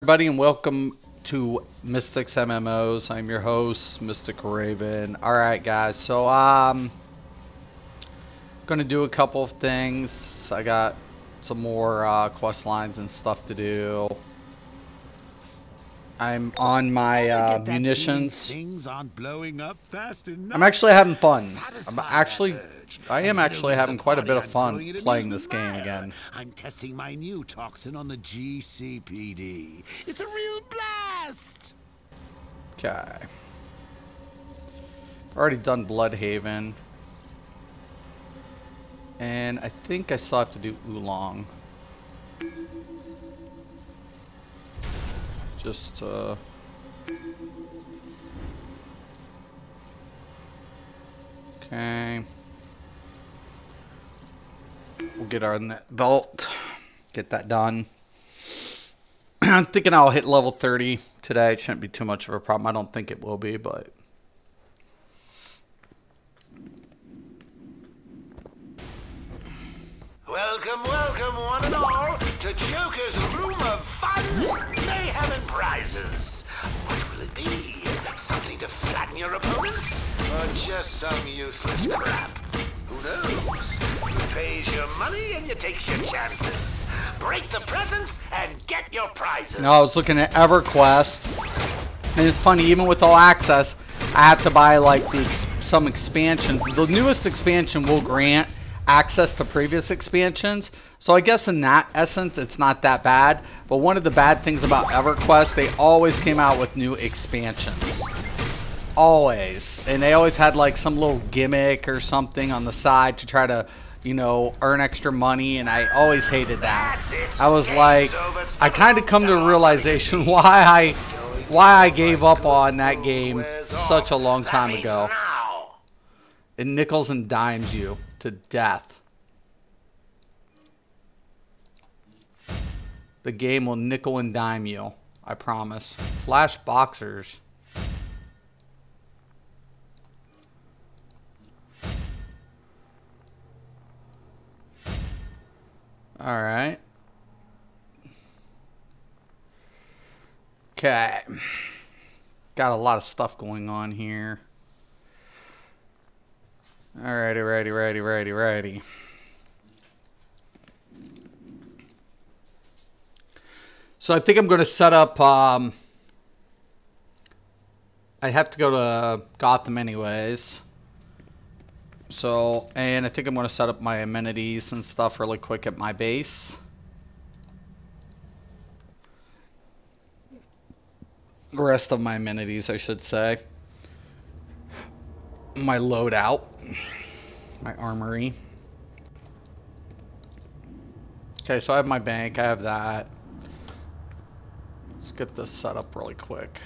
Everybody, and welcome to Mystics MMOs. I'm your host, Mystic Raven. Alright guys, so gonna do a couple of things. I got some more quest lines and stuff to do. I'm on my munitions. I'm actually having fun. I am actually having quite a bit of fun playing this game again. I'm testing my new toxin on the GCPD. It's a real blast! Okay. Already done Bloodhaven. And I think I still have to do Oolong. Just okay. We'll get our net belt. Get that done. I'm thinking I'll hit level 30 today. It shouldn't be too much of a problem. I don't think it will be, but Welcome, welcome, one and all, to Joker's Room of Fun, Mayhem and Prizes. What will it be? Something to flatten your opponents? Or just some useless crap? Who knows? You pays your money and you takes your chances. Break the presents and get your prizes. I was looking at EverQuest, and it's funny, even with all access, I have to buy like some expansions. The newest expansion will grant access to previous expansions, so I guess in that essence it's not that bad. But one of the bad things about EverQuest, they always came out with new expansions, always, and they always had like some little gimmick or something on the side to try to, you know, earn extra money, and I always hated that. I was like, I kind of come to a realization why I gave up on that game such a long time ago. It nickels and dimes you to death. The game will nickel and dime you, I promise. Flash boxers. Alright. Okay. Got a lot of stuff going on here. Alrighty, righty. So I think I'm going to set up, I have to go to Gotham anyways. So, and I think I'm going to set up my amenities and stuff really quick at my base. The rest of my amenities, I should say. My loadout. My armory. Okay, so I have my bank. I have that. Let's get this set up really quick.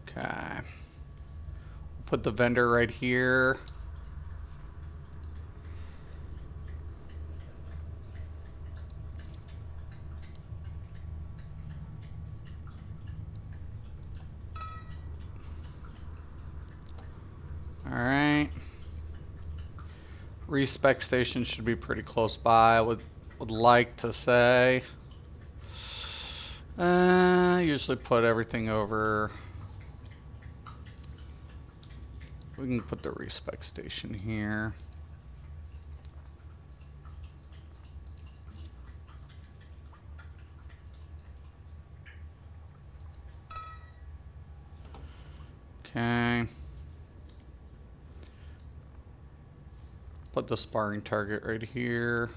Okay. Put the vendor right here. Alright. Respec station should be pretty close by. I would like to say. Usually put everything over. We can put the respec station here. Okay. Put the sparring target right here.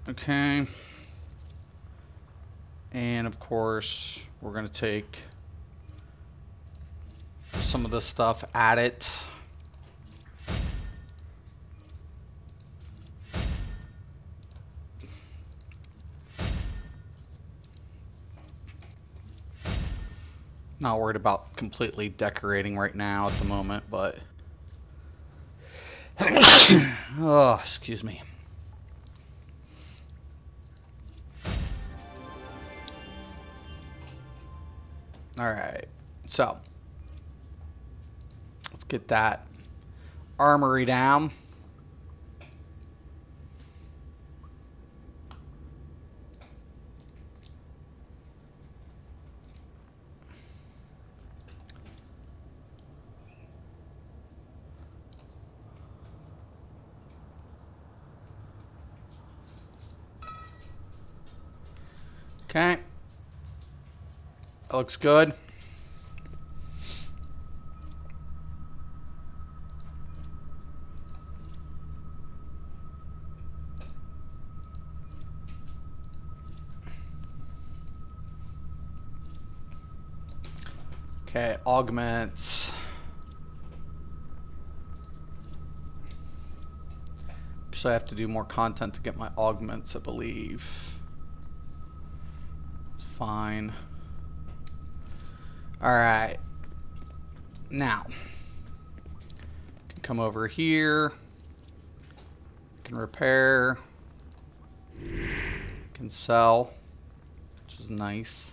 Okay. And of course, we're going to take some of this stuff, add it. Not worried about completely decorating right now at the moment, but oh, excuse me. All right. So, get that armory down. Okay. That looks good. Okay, augments. Actually, I have to do more content to get my augments, I believe. It's fine. Alright. Now, can come over here. Can repair. Can sell, which is nice.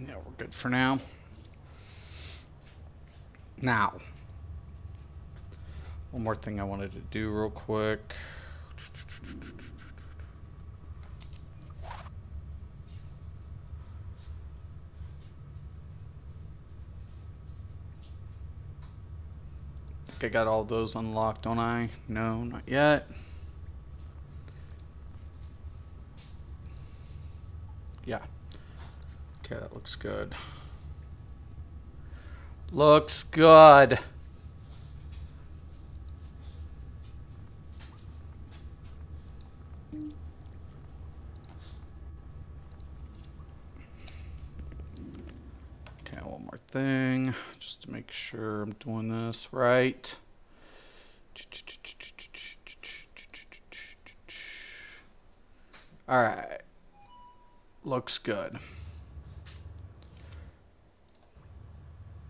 Yeah, we're good for now. Now, one more thing I wanted to do real quick. I think I got all those unlocked, don't I? No, not yet. Yeah. Okay, that looks good. Looks good. Okay, one more thing, just to make sure I'm doing this right. All right. Looks good.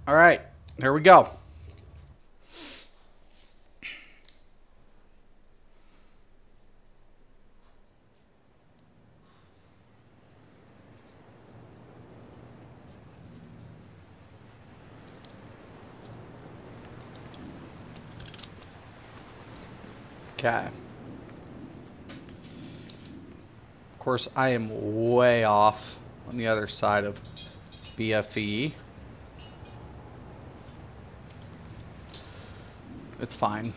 All right, here we go. Okay. Of course, I am way off on the other side of BFE. It's fine.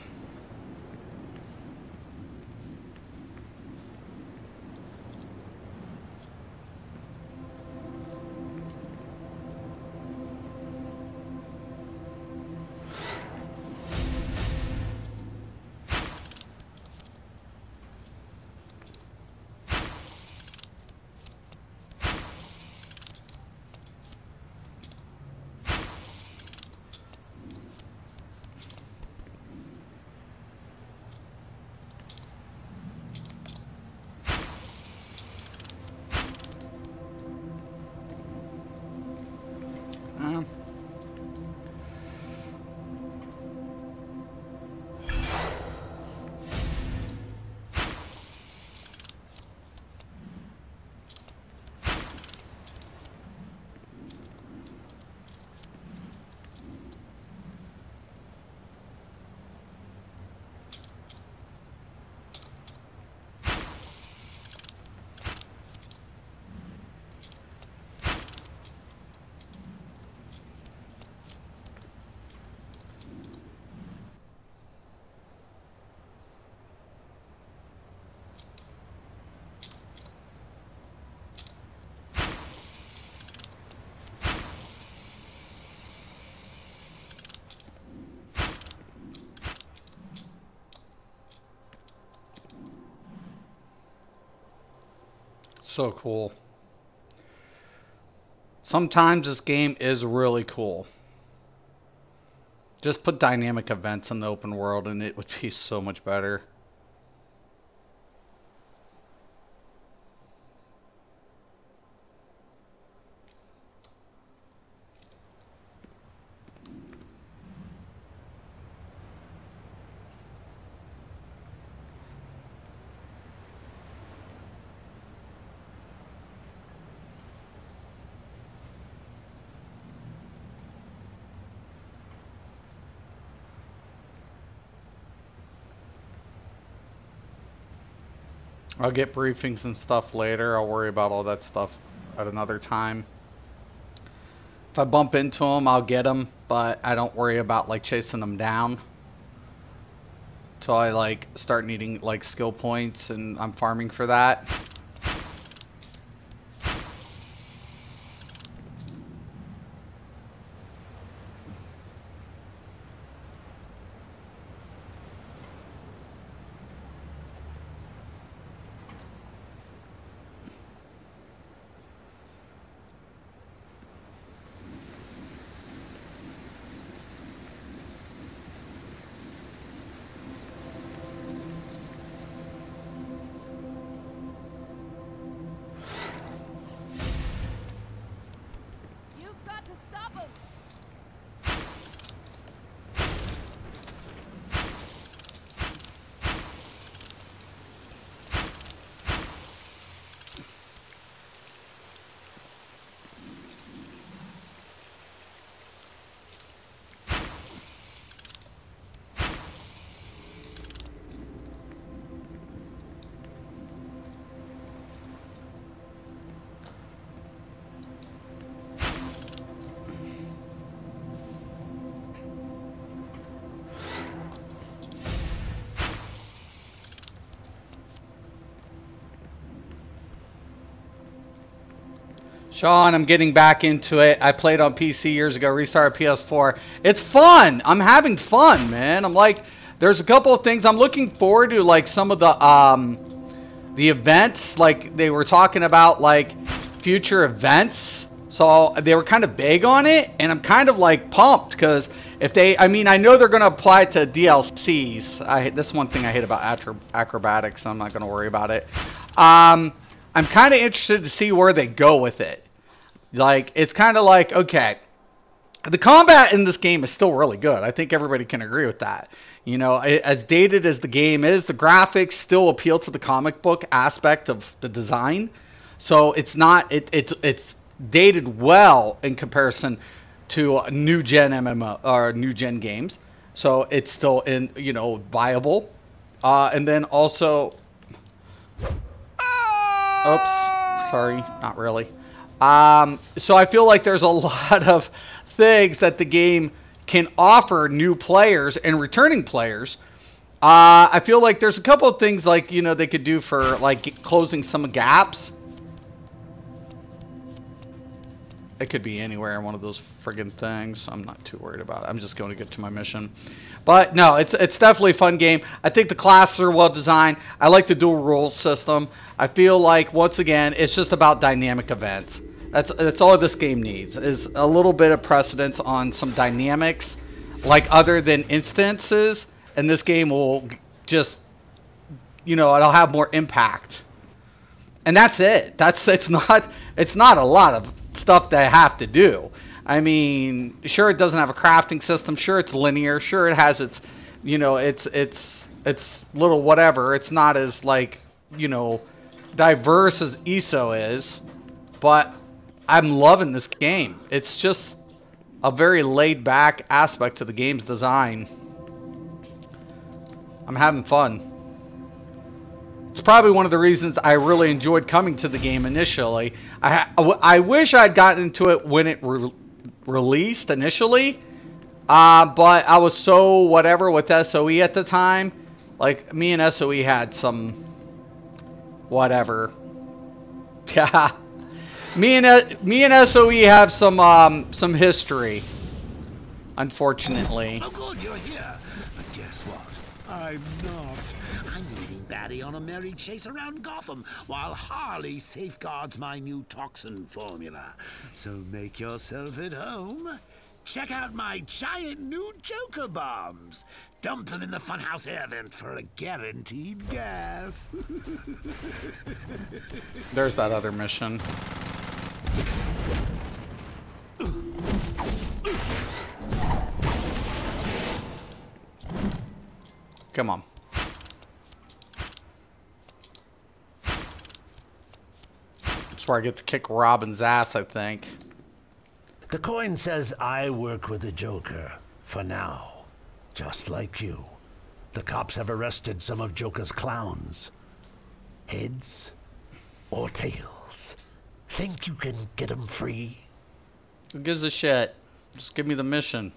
So cool. Sometimes this game is really cool. Just put dynamic events in the open world and it would be so much better. I'll get briefings and stuff later. I'll worry about all that stuff at another time. If I bump into them, I'll get them, but I don't worry about like chasing them down till I like start needing like skill points and I'm farming for that. Sean, I'm getting back into it. I played on PC years ago, restarted PS4. It's fun. I'm having fun, man. I'm like, there's a couple of things I'm looking forward to, like some of the events, like they were talking about like future events. So they were kind of vague on it, and I'm kind of like pumped because if they, I mean, I know they're going to apply it to DLCs. This one thing I hate about acrobatics. I'm not going to worry about it. I'm kind of interested to see where they go with it. Like, it's kind of like, okay, the combat in this game is still really good. I think everybody can agree with that. You know, as dated as the game is, the graphics still appeal to the comic book aspect of the design. So it's not, it's dated well in comparison to new gen MMO or new gen games. So it's still in, you know, viable. And then also, oops, sorry, not really. So I feel like there's a lot of things that the game can offer new players and returning players. I feel like there's a couple of things like, you know, they could do for like closing some gaps. It could be anywhere in one of those friggin' things. I'm not too worried about it. I'm just going to get to my mission. But no, it's definitely a fun game. I think the classes are well designed. I like the dual role system. I feel like, once again, it's just about dynamic events. That's all this game needs, is a little bit of precedence on some dynamics, like other than instances, and this game will just, you know, it'll have more impact. And that's it. It's not a lot of stuff that I have to do. I mean, sure, it doesn't have a crafting system. Sure, it's linear. Sure, it has its, you know, it's little whatever. It's not as, like, you know, diverse as ESO is, but I'm loving this game. It's just a very laid-back aspect to the game's design. I'm having fun. It's probably one of the reasons I really enjoyed coming to the game initially. I wish I'd gotten into it when it released initially, but I was so whatever with SOE at the time. Like, me and SOE had some whatever. Yeah, me and SOE have some history, unfortunately. Oh, good, you're here. But guess what? I'm not. I'm leading Batty on a merry chase around Gotham while Harley safeguards my new toxin formula. So make yourself at home. Check out my giant new Joker bombs. Dump them in the Funhouse air vent for a guaranteed gas. There's that other mission. Come on. That's where I get to kick Robin's ass, I think. The coin says I work with the Joker, for now. Just like you. The cops have arrested some of Joker's clowns. Heads or tails? Think you can get them free? Who gives a shit? Just give me the mission.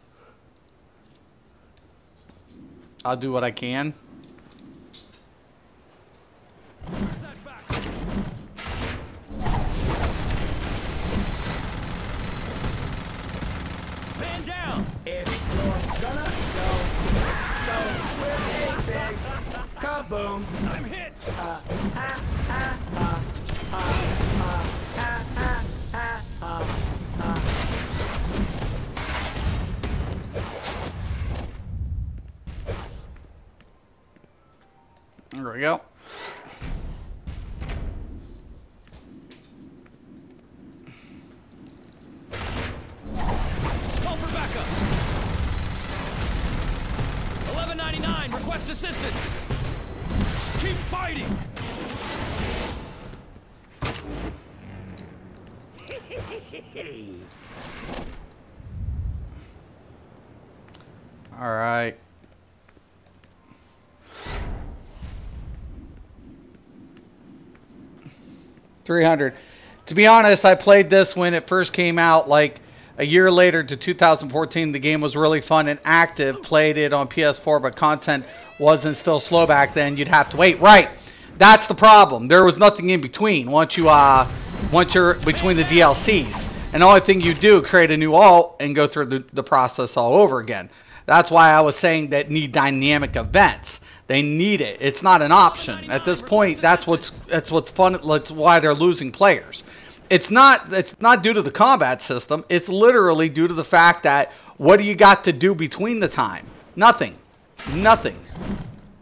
I'll do what I can. Man down! If you're gonna go with a big kaboom. I'm hit! There we go. Call for backup! 1199, request assistance! Keep fighting! All right. $300. To be honest, I played this when it first came out, like a year later to 2014. The game was really fun and active. Played it on PS4, but content wasn't still slow back then. You'd have to wait. Right. That's the problem. There was nothing in between once you're between the DLCs. And the only thing you do, create a new alt and go through the process all over again. That's why I was saying that need dynamic events. They need it. It's not an option. At this point, that's what's fun. That's why they're losing players. It's not due to the combat system. It's literally due to the fact that what do you got to do between the time? Nothing. Nothing.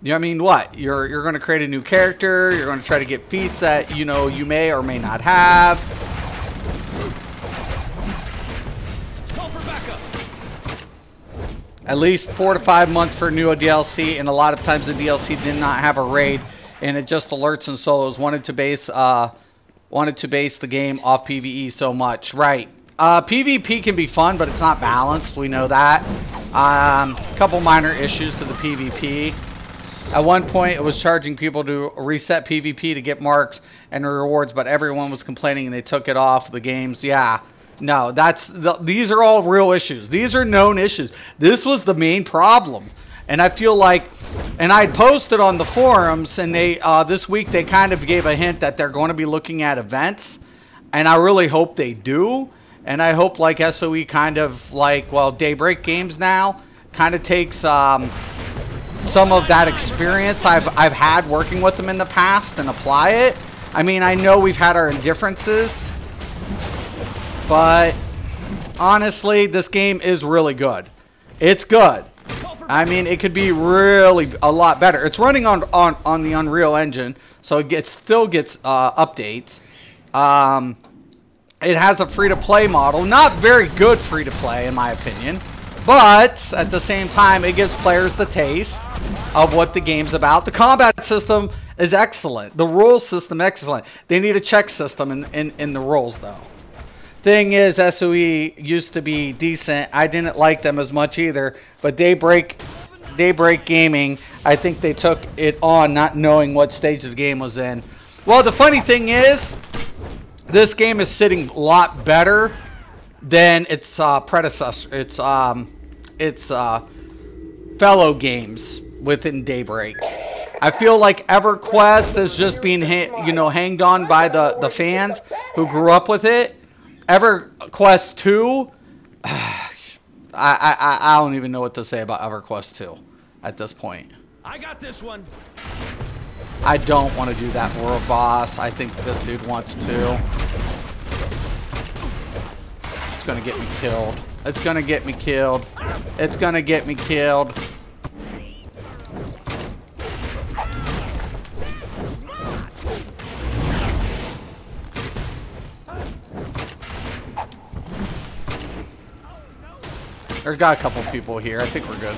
You know what I mean? What? You're going to create a new character. You're going to try to get feats that you may or may not have. Call for backup! At least 4 to 5 months for a new DLC, and a lot of times the DLC did not have a raid, and it just alerts and solos wanted to base the game off PvE so much. Right. PvP can be fun, but it's not balanced. We know that. Couple minor issues to the PvP. At one point, it was charging people to reset PvP to get marks and rewards, but everyone was complaining and they took it off the games. Yeah. No, these are all real issues. These are known issues. This was the main problem. And I feel like, and I posted on the forums, and they this week they kind of gave a hint that they're going to be looking at events, and I really hope they do. And I hope like SOE kind of like, well, Daybreak Games now kind of takes some of that experience I've had working with them in the past and apply it. I mean, I know we've had our indifferences, but honestly, this game is really good. It's good. I mean, it could be really a lot better. It's running on the Unreal Engine, so it still gets updates. It has a free-to-play model. Not very good free-to-play, in my opinion. But, at the same time, it gives players the taste of what the game's about. The combat system is excellent. The rules system, excellent. They need a check system in the rules, though. Thing is, SOE used to be decent. I didn't like them as much either. But Daybreak Gaming, I think they took it on not knowing what stage the game was in. Well, the funny thing is, this game is sitting a lot better than its predecessor. Its fellow games within Daybreak. I feel like EverQuest is just being hanged on by the fans who grew up with it. EverQuest 2, I don't even know what to say about EverQuest 2 at this point. I got this one. I don't want to do that world boss. I think this dude wants to. It's gonna get me killed. It's gonna get me killed. It's gonna get me killed. There's got a couple people here. I think we're good.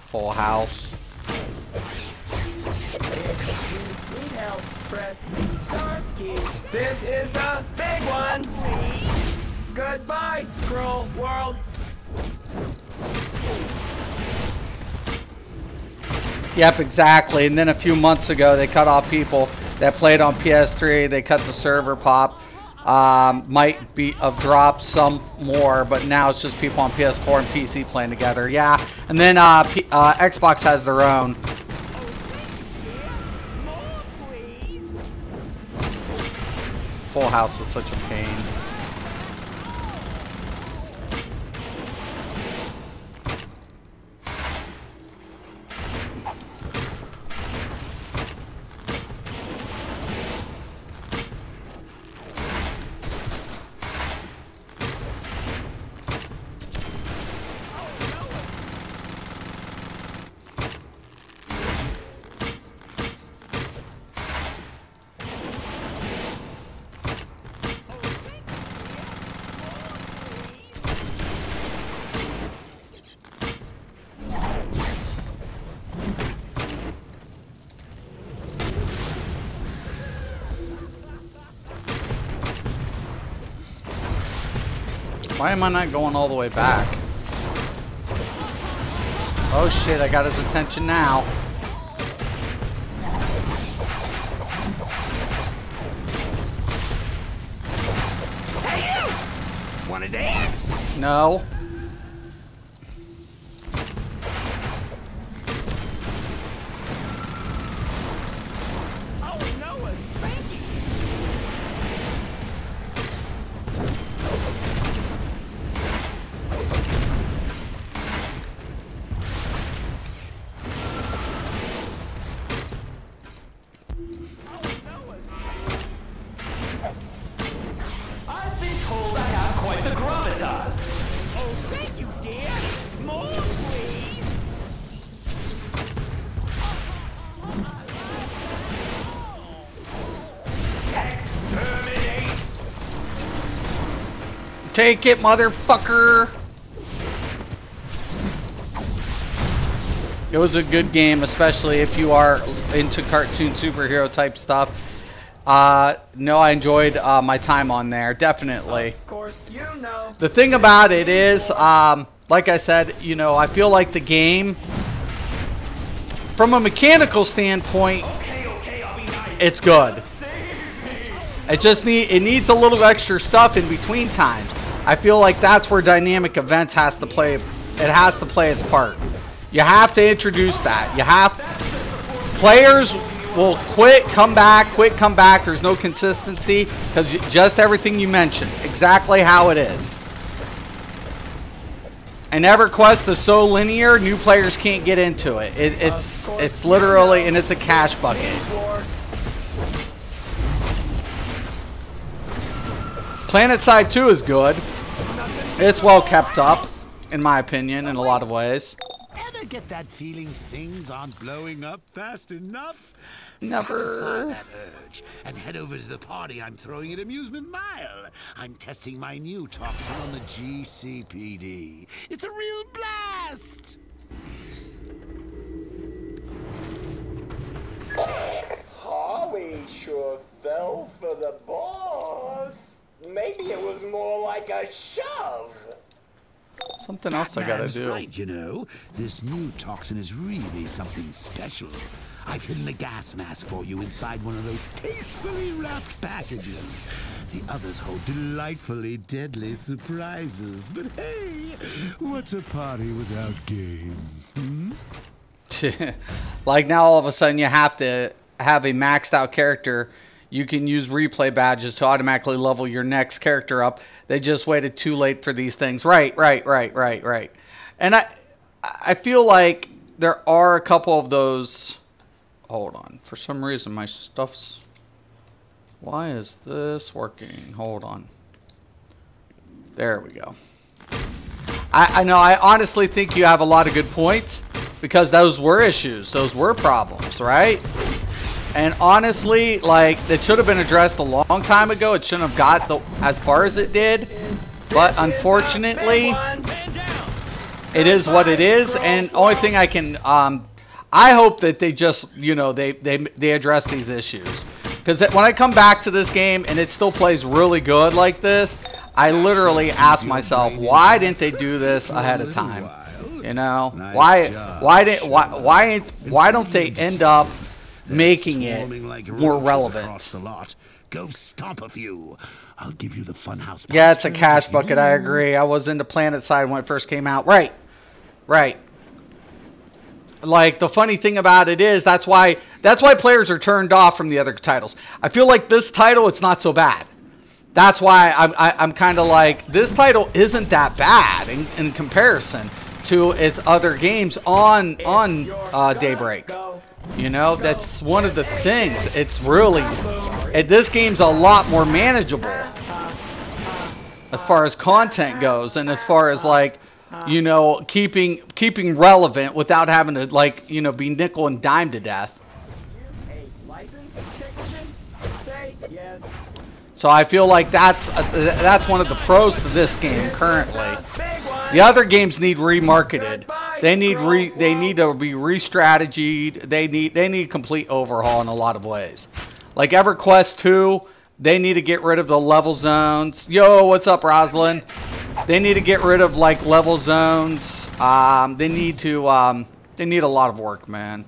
Full house. If you need help, press start key. This is the big one. Goodbye, cruel world. Yep, exactly. And then a few months ago, they cut off people that played on PS3. They cut the server pop. Might be have dropped some more, but now it's just people on PS4 and PC playing together. Yeah, and then Xbox has their own. Full House is such a pain. Why am I not going all the way back? Oh shit, I got his attention now. Hey you! Wanna dance? No. Oh no, a spanky! I've been told I have quite the gravitas. Oh, thank you, dear. More, please. Exterminate. Take it, motherfucker! It was a good game, especially if you are into cartoon superhero type stuff. No, I enjoyed my time on there, definitely. Of course, you know. The thing about it is, like I said, you know, I feel like the game, from a mechanical standpoint, it's good. It needs a little extra stuff in between times. I feel like that's where dynamic events has to play. It has to play its part. You have to introduce that. You have players will quit, come back. There's no consistency because just everything you mentioned, exactly how it is. And EverQuest is so linear, new players can't get into it. It's literally, and it's a cash bucket. PlanetSide 2 is good. It's well kept up, in my opinion, in a lot of ways. Ever get that feeling things aren't blowing up fast enough? Never. Satisfy that urge and head over to the party I'm throwing at Amusement Mile. I'm testing my new toxin on the GCPD. It's a real blast! Holly sure fell for the boss. Maybe it was more like a shove. Something else I gotta Man's do. right, you know. This new toxin is really something special. I've hidden a gas mask for you inside one of those tastefully wrapped packages. The others hold delightfully deadly surprises. But hey, what's a party without game? Hmm? Like now all of a sudden you have to have a maxed out character. You can use replay badges to automatically level your next character up. They just waited too late for these things. Right. And I feel like there are a couple of those. Hold on. For some reason my stuff's... Why is this working? Hold on. There we go. I know, I honestly think you have a lot of good points because those were issues. Those were problems, right? And honestly, like, it should have been addressed a long time ago. It shouldn't have got as far as it did. But unfortunately, it is what it is. And only thing I can, I hope that they just, you know, they address these issues. Because when I come back to this game and it still plays really good like this, I literally ask myself, why didn't they do this ahead of time? You know, why don't they end up making it more relevant? Go stomp a few. I'll give you the funhouse. Yeah, it's a cash bucket. I agree. I was into Planet Side when it first came out. Right. Like, the funny thing about it is that's why players are turned off from the other titles. I feel like this title, it's not so bad. That's why I'm kind of like, this title isn't that bad in comparison to its other games on Daybreak. You know, that's one of the things. It's really, this game's a lot more manageable as far as content goes, and as far as, like, you know, keeping relevant without having to, like, you know, be nickel and dime to death. So I feel like that's one of the pros to this game currently. The other games need remarketed. They need to be re-strategied. They need complete overhaul in a lot of ways. Like EverQuest 2, they need to get rid of the level zones. Yo, what's up, Rosalind? They need to get rid of, like, level zones. They need a lot of work, man.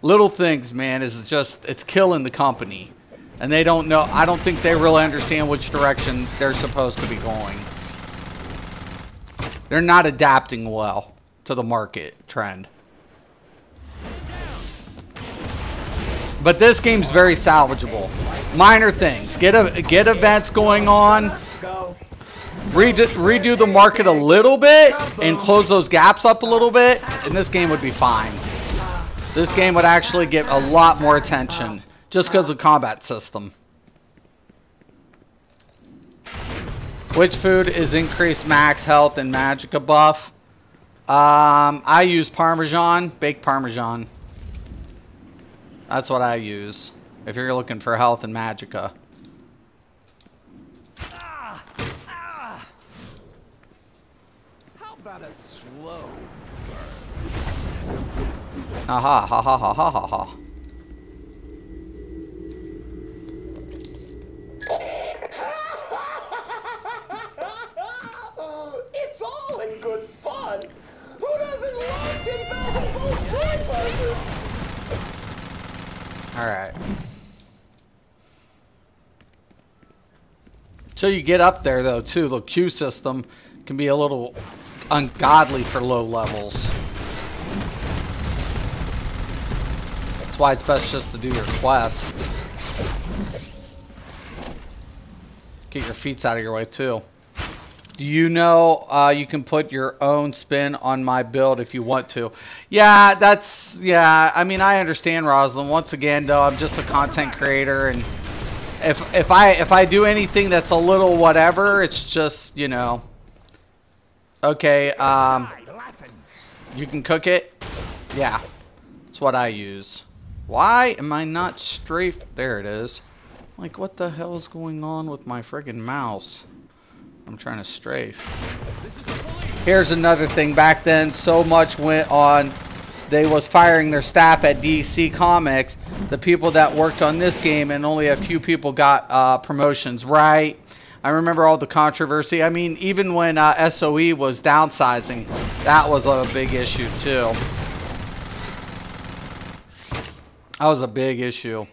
Little things, man, is just, it's killing the company. And they don't know, I don't think they really understand which direction they're supposed to be going. They're not adapting well to the market trend. But this game's very salvageable. Minor things. Get events going on. Redo the market a little bit and close those gaps up a little bit, and this game would be fine. This game would actually get a lot more attention just because of the combat system. Which food is increased max health and magicka buff? I use Parmesan, baked Parmesan. That's what I use if you're looking for health and magicka. How about a slow Aha, ha ha ha ha ha ha. It's all in good fun. Who doesn't like getting back on toy buses? Alright. So you get up there, though, too. The queue system can be a little ungodly for low levels. That's why it's best just to do your quest. Get your feet out of your way, too. Do you know you can put your own spin on my build if you want to? Yeah, that's... Yeah, I mean, I understand, Rosalind. Once again, though, I'm just a content creator, and if I do anything that's a little whatever, it's just, you know... Okay, you can cook it? Yeah, that's what I use. Why am I not strafed? There it is. Like, what the hell is going on with my friggin' mouse? I'm trying to strafe. Here's another thing. Back then, so much went on. They was firing their staff at DC Comics. The people that worked on this game, and only a few people got promotions, right? I remember all the controversy. I mean, even when SOE was downsizing, that was a big issue, too. That was a big issue.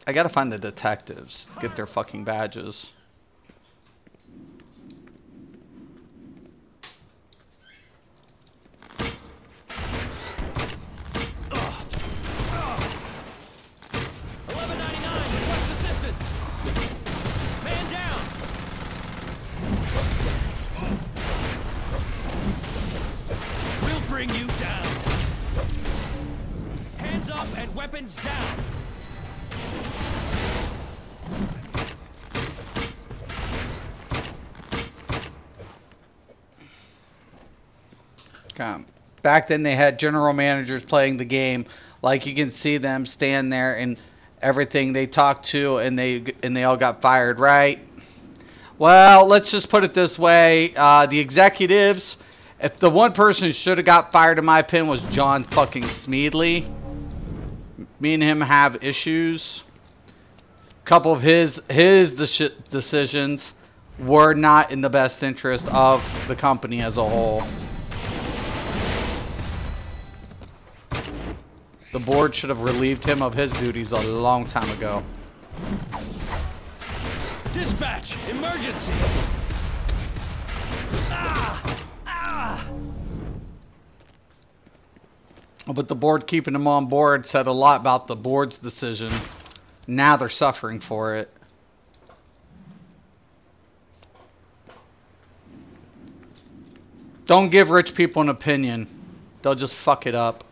I gotta find the detectives. Get their fucking badges. Weapons down. Come. Back then they had general managers playing the game. Like, you can see them stand there and everything they talked to, and they all got fired, right? Well, let's just put it this way. The executives, if the one person who should have got fired, in my opinion, was John fucking Smeedley. Me and him have issues. A couple of his decisions were not in the best interest of the company as a whole. The board should have relieved him of his duties a long time ago. Dispatch! Emergency! But the board keeping him on board said a lot about the board's decision. Now they're suffering for it. Don't give rich people an opinion. They'll just fuck it up.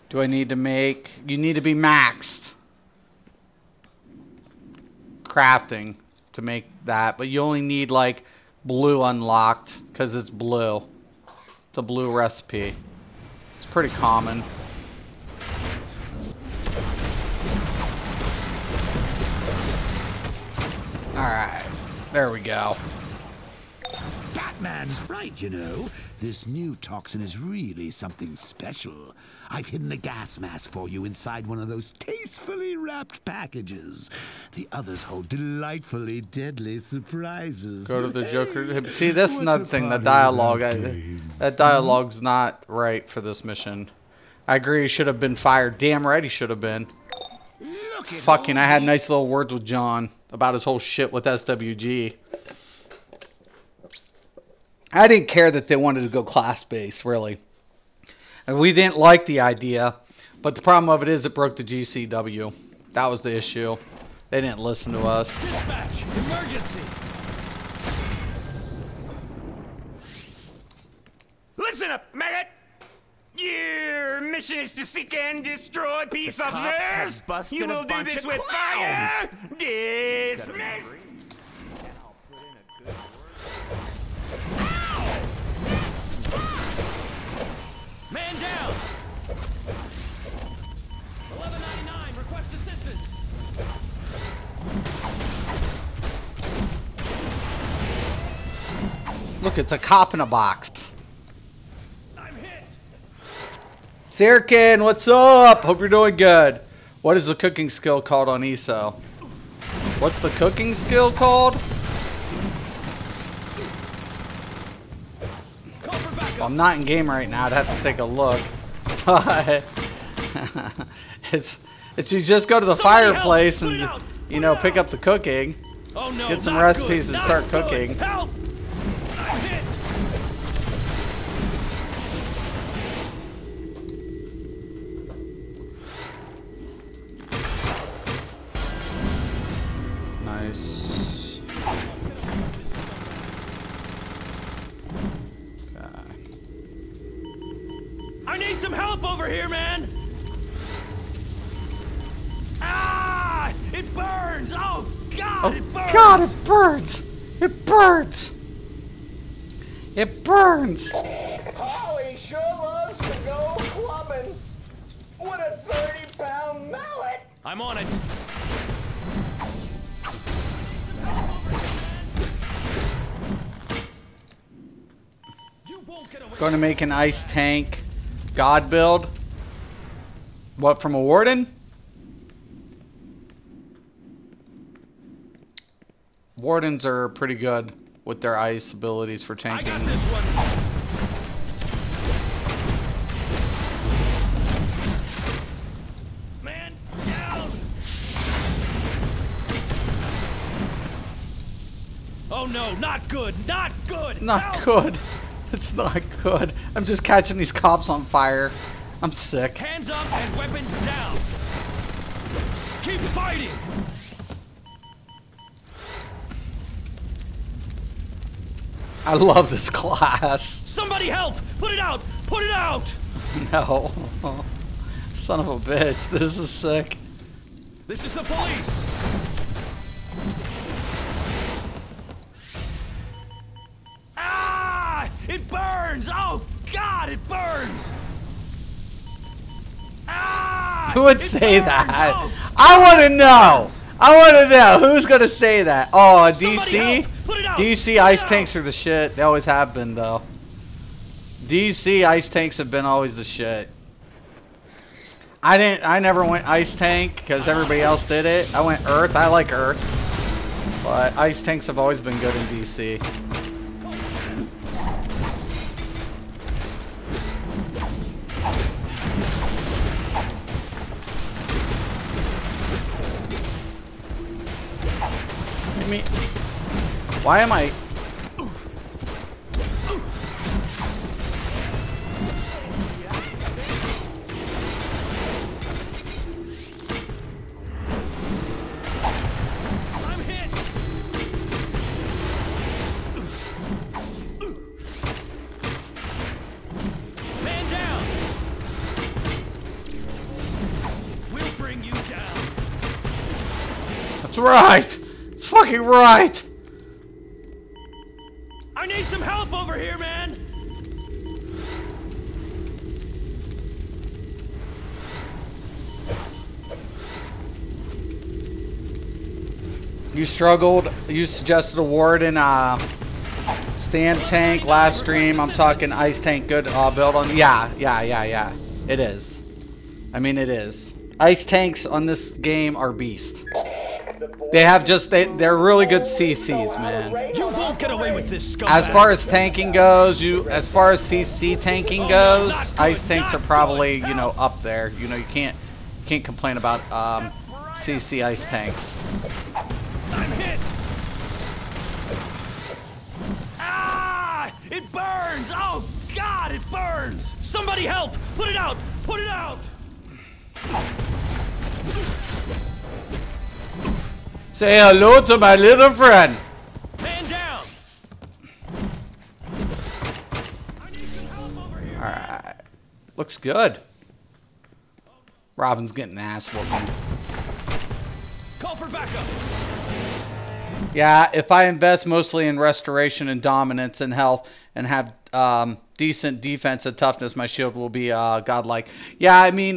Do I need to make... You need to be maxed. Crafting to make that. But you only need, like, blue unlocked. Because it's blue. It's a blue recipe. It's pretty common. Alright. There we go. Batman's right, you know. This new toxin is really something special. I've hidden a gas mask for you inside one of those tastefully wrapped packages. The others hold delightfully deadly surprises. Go to the But Joker. hey, See, that's what's another a thing. The party dialogue. without game? That dialogue's not right for this mission. I agree. He should have been fired. Damn right he should have been. Look at Fucking, all I had the- nice little words with John about his whole shit with SWG. I didn't care that they wanted to go class-based, really. And we didn't like the idea, but the problem of it is it broke the GCW. That was the issue. They didn't listen to us. Dispatch! Emergency! Listen up, maggot! Your mission is to seek and destroy peace cops have officers. busted You a will do bunch this of with clowns. fire. Dismissed. Man down! 1199, request assistance! Look, it's a cop in a box. I'm hit! Sirkin, what's up? Hope you're doing good. What is the cooking skill called on ESO? What's the cooking skill called? Call for backup! I'm not in game right now. I'd have to take a look. But it's you just go to the Somebody help! fireplace Put it and out! you know pick up the cooking. Oh no! Get some not recipes good, and not start good. cooking. Help! I'm hit! Nice. Okay. I need some help over here, man! Ah! It burns! Oh God! Oh It burns! God! It burns! It burns! It burns! Holly sure loves to go clubbing. What a 30-pound mallet. I'm on it. You won't get away. Going to make an ice tank god build. What, from a warden? Wardens are pretty good with their ice abilities for I tanking. got this one. Man down. Oh no, not good, not good. Not Help! good. It's not good. I'm just catching these cops on fire. I'm sick. Hands up and weapons down. Keep fighting. I love this class. Somebody help! Put it out! Put it out! No. Son of a bitch. This is sick. This is the police. Ah! It burns! Oh God, it burns! Ah! Who would it say burns! that? Oh, I want to know. I want to know who's gonna say that. Oh, somebody DC. help! Put it out! DC Put ice it out! tanks are the shit. They always have been though. DC ice tanks have been always the shit. I never went ice tank because everybody else did it. I went earth. I like earth. But ice tanks have always been good in DC. I mean, why am I... I'm hit! Man down! We'll bring you down. That's right! It's fucking right! I need some help over here, man! You struggled. You suggested a ward in stand tank last stream. I'm talking ice tank good build on. Yeah. It is. I mean, it is. Ice tanks on this game are beast. They have just they're really good CCs, man. You won't get away with this, scumbag! As far as tanking goes, as far as CC tanking goes, ice tanks are probably up there. You can't complain about CC ice tanks. I'm hit! Ah! It burns! Oh God, it burns! Somebody help! Put it out! Put it out! Say hello to my little friend. Man down! I need some help over here. Alright. Looks good. Robin's getting ass whooping. Call for backup! Yeah, if I invest mostly in restoration and dominance and health and have decent defense and toughness, my shield will be godlike. Yeah, I mean,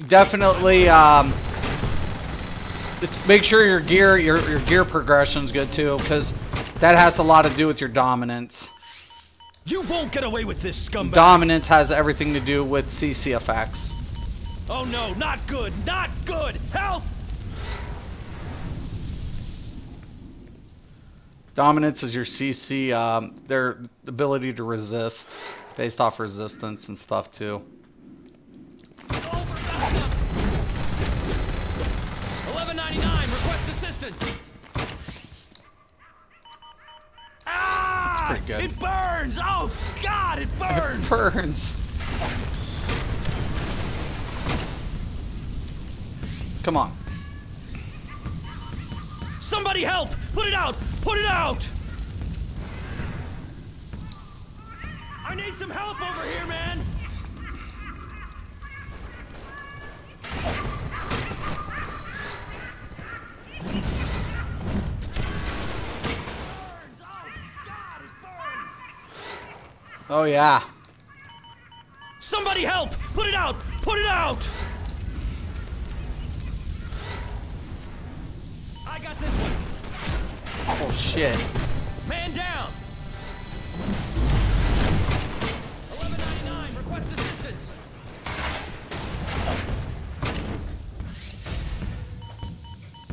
definitely make sure your gear progression's good too, because that has a lot to do with your dominance. You won't get away with this, scumbag! Dominance has everything to do with CC effects. Oh no, not good! Not good! Help! Dominance is your CC, their ability to resist, based off resistance and stuff too. Call for backup! 1199, request assistance! Ah! Pretty good. It burns! Oh God, it burns! Burns. Come on. Somebody help! Put it out! Put it out! I need some help over here, man! Oh yeah. Somebody help! Put it out! Put it out! I got this one. Oh shit. Man down! 1199, request assistance!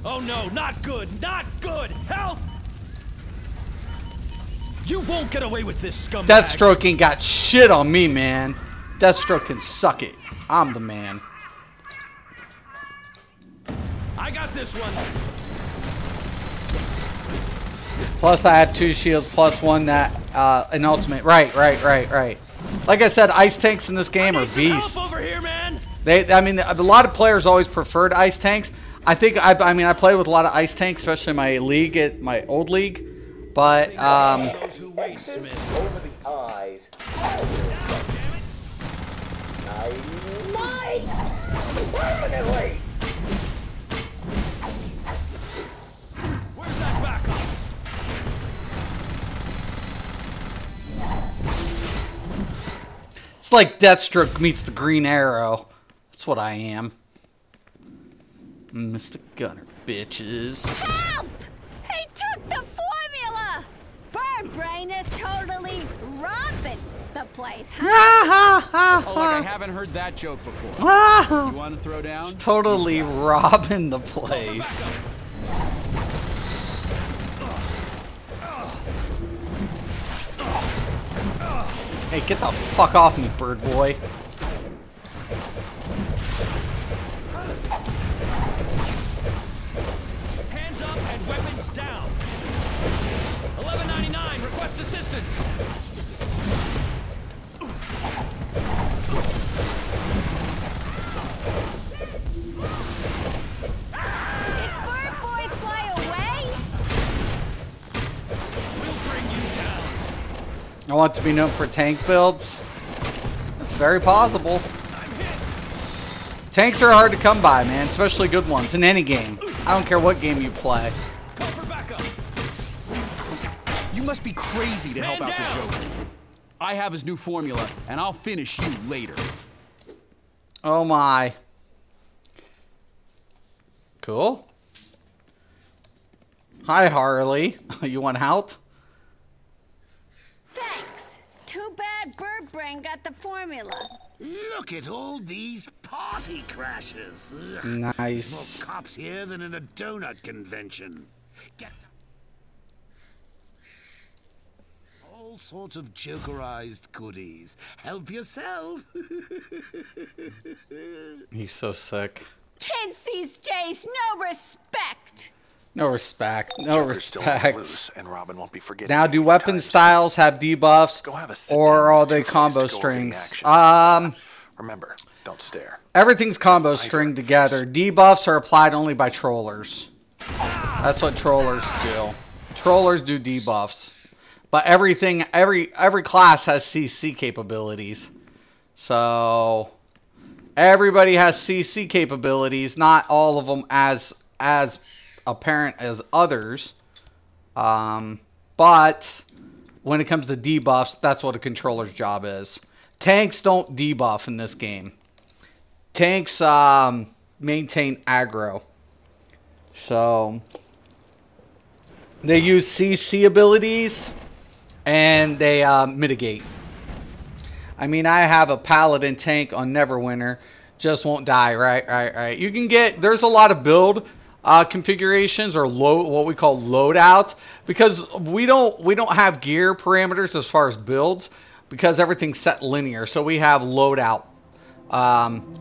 Oh no, not good! Not good! Help! You won't get away with this, scumbag! Deathstroke ain't got shit on me, man. Deathstroke can suck it. I'm the man. I got this one! Plus I had 2 shields plus 1 that an ultimate. Right. Like I said, ice tanks in this game are beasts. Over here, man. I mean, a lot of players always preferred ice tanks. I think, I mean, I played with a lot of ice tanks, especially in my league, at my old league. But, X's over the eyes. Night. Permanently. Where's that backup? it's like Deathstroke meets the Green Arrow. That's what I am. Mr. Gunner, bitches. Help! He took the formula! Birdbrain is totally robbing the place, huh? Oh, like I haven't heard that joke before. You want to throw down? Totally robbing the place. Hey, get the fuck off me, bird boy. Hands up and weapons down. 1199, request assistance. Did Bird Boy fly away? We'll bring you down. I want to be known for tank builds. That's very possible. I'm hit. Tanks are hard to come by, man, especially good ones in any game. I don't care what game you play. Call for backup. You must be crazy to help Man out down. the Joker. I have his new formula, and I'll finish you later. Oh my. Cool. Hi, Harley. You want out? Thanks. Too bad Birdbrain got the formula. Look at all these party crashes. Ugh. Nice. More cops here than in a donut convention. Get all sorts of jokerized goodies. Help yourself. He's so sick. Kids these days, no respect. No respect. No Joker's still on the respect. loose, and Robin won't be forgetting Now, you do weapon anytime styles have debuffs, Go have a sit or down are with they Two-Face combo to go over the strings? action. Remember, don't stare. Everything's combo string together. Debuffs are applied only by trollers. That's what trollers do. Trollers do debuffs, but every class has CC capabilities. So everybody has CC capabilities. Not all of them as apparent as others. But when it comes to debuffs, that's what a controller's job is. Tanks don't debuff in this game. Tanks maintain aggro. So they use CC abilities and they mitigate. I mean, I have a paladin tank on Neverwinter, just won't die, right. You can get, there's a lot of build configurations or what we call loadouts, because we don't have gear parameters as far as builds, because everything's set linear. So we have loadout,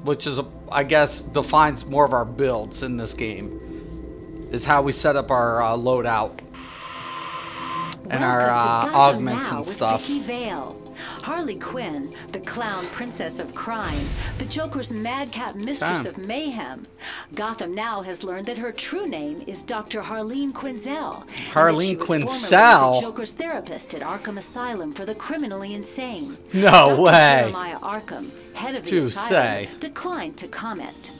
which is I guess defines more of our builds in this game, is how we set up our loadout and our augments and stuff. Vicky Vale. Harley Quinn, the clown princess of crime, the Joker's madcap mistress of mayhem. Gotham now has learned that her true name is Dr. Harleen Quinzel. Harleen Quinzel? The Joker's therapist at Arkham Asylum for the criminally insane. No Dr. way. Jeremiah Arkham, head of the asylum, declined to comment.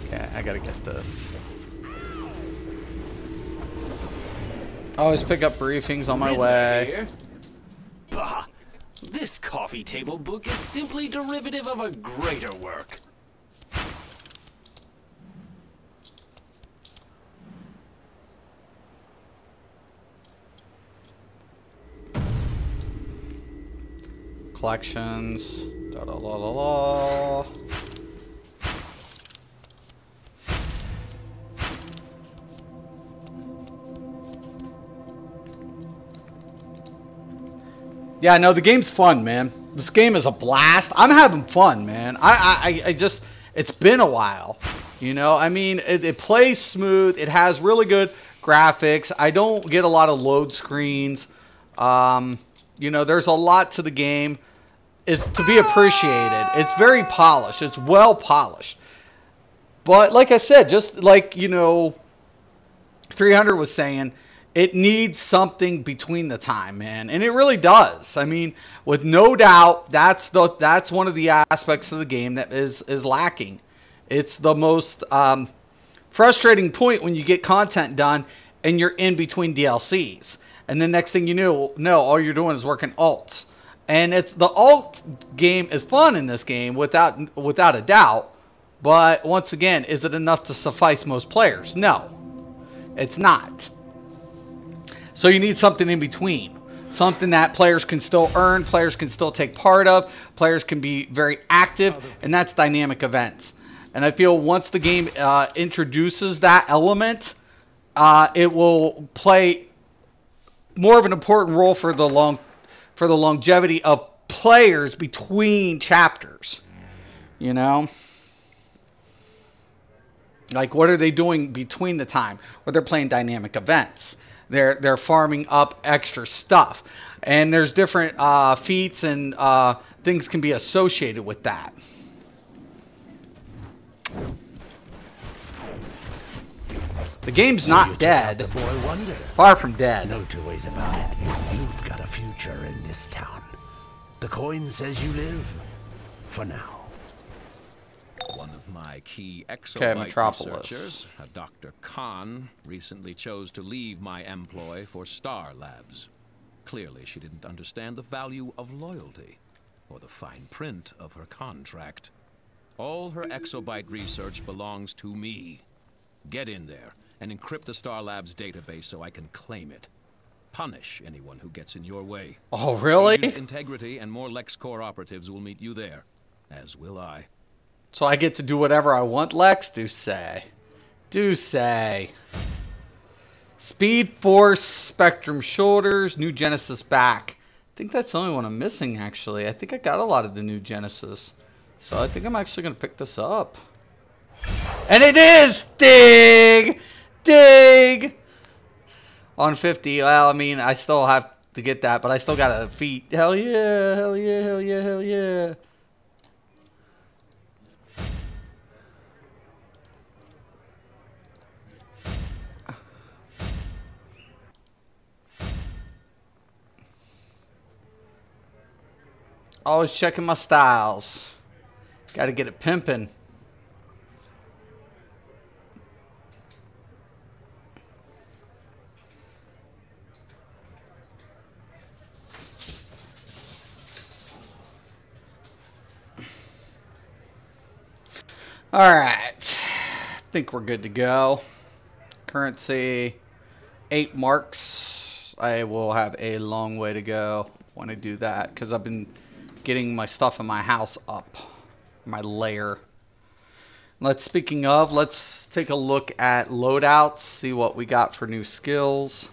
Okay, I gotta get this. Always pick up briefings on my way. Here. Bah! This coffee table book is simply derivative of a greater work. Collections. Da da la la la. Yeah, no, the game's fun, man. This game is a blast. I'm having fun, man. I just, it's been a while. You know, I mean, it plays smooth. It has really good graphics. I don't get a lot of load screens. You know, there's a lot to the game is to be appreciated. It's very polished. It's well polished. But like I said, just like, you know, 300 was saying, it needs something between the time, man. And it really does. I mean, with no doubt, that's one of the aspects of the game that is lacking. It's the most frustrating point when you get content done and you're in between DLCs. And the next thing you know, all you're doing is working alts. And it's the alt game is fun in this game without a doubt. But once again, is it enough to suffice most players? No, it's not. So you need something in between. Something that players can still earn, players can still take part of, players can be very active, and that's dynamic events. And I feel once the game introduces that element, it will play more of an important role for the longevity of players between chapters. You know? Like, what are they doing between the time? Or they're playing dynamic events. They're farming up extra stuff. And there's different feats and things can be associated with that. The game's not dead. Far from dead. No two ways about it. You've got a future in this town. The coin says you live. For now. One of my key Okay, exobyte Metropolis. researchers, Dr. Khan, recently chose to leave my employ for Star Labs. Clearly, she didn't understand the value of loyalty, or the fine print of her contract. All her exobyte research belongs to me. Get in there and encrypt the Star Labs database so I can claim it. Punish anyone who gets in your way. Oh, really? Agent Integrity and more LexCorp operatives will meet you there, as will I. So I get to do whatever I want, Lex? Do say. Do say. Speed Force, Spectrum Shoulders, New Genesis back. I think that's the only one I'm missing, actually. I think I got a lot of the New Genesis. So I think I'm actually going to pick this up. And it is! Dig! Dig! On 50. Well, I mean, I still have to get that, but I still got a feat. Hell yeah! Hell yeah! Hell yeah! Hell yeah! Always checking my styles. Got to get it pimping. All right. I think we're good to go. Currency, 8 marks. I will have a long way to go when I do that because I've been getting my stuff in my house up, my lair. Speaking of, let's take a look at loadouts, see what we got for new skills.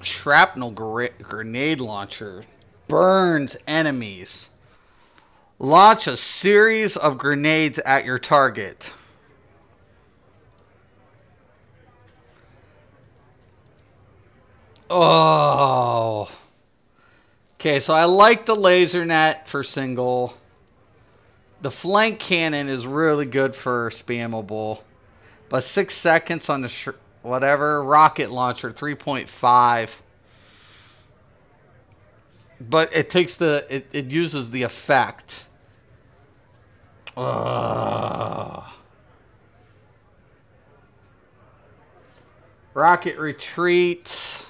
Shrapnel grenade launcher burns enemies. Launch a series of grenades at your target. Oh. Okay, so I like the laser net for single. The flank cannon is really good for spammable. But 6 seconds on the whatever. Rocket launcher, 3.5. But it takes it uses the effect. Ugh. Rocket retreat.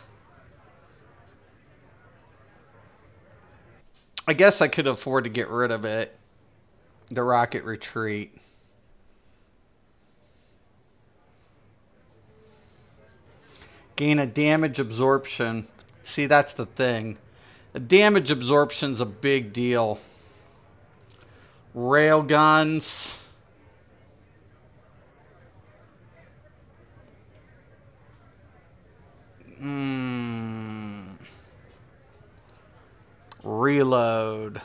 I guess I could afford to get rid of it. The rocket retreat. Gain a damage absorption. See, that's the thing. The damage absorption's a big deal. Rail guns. Reload.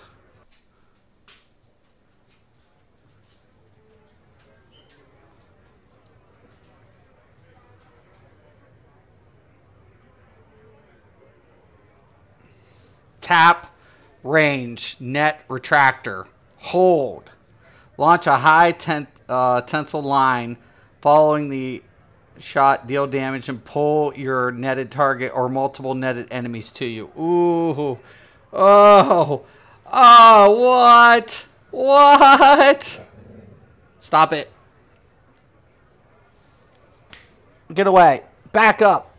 Tap, range, net retractor. Hold. Launch a high tensile line following the shot, deal damage, and pull your netted target or multiple netted enemies to you. Ooh. Oh. Oh, what? What? Stop it. Get away. Back up.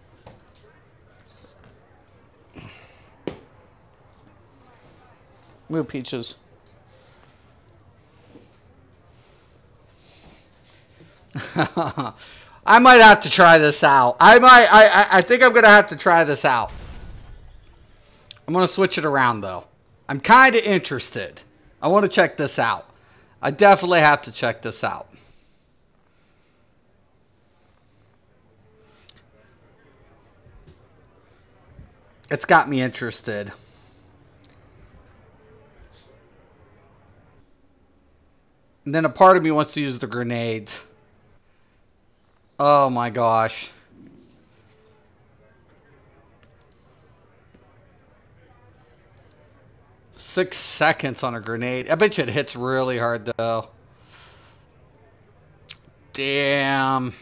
Move, Peaches. I might have to try this out. I think I'm gonna have to try this out. I'm gonna switch it around though. I'm kind of interested. I want to check this out. I definitely have to check this out. It's got me interested. And then a part of me wants to use the grenades. Oh my gosh. Six seconds on a grenade. I bet you it hits really hard though. Damn.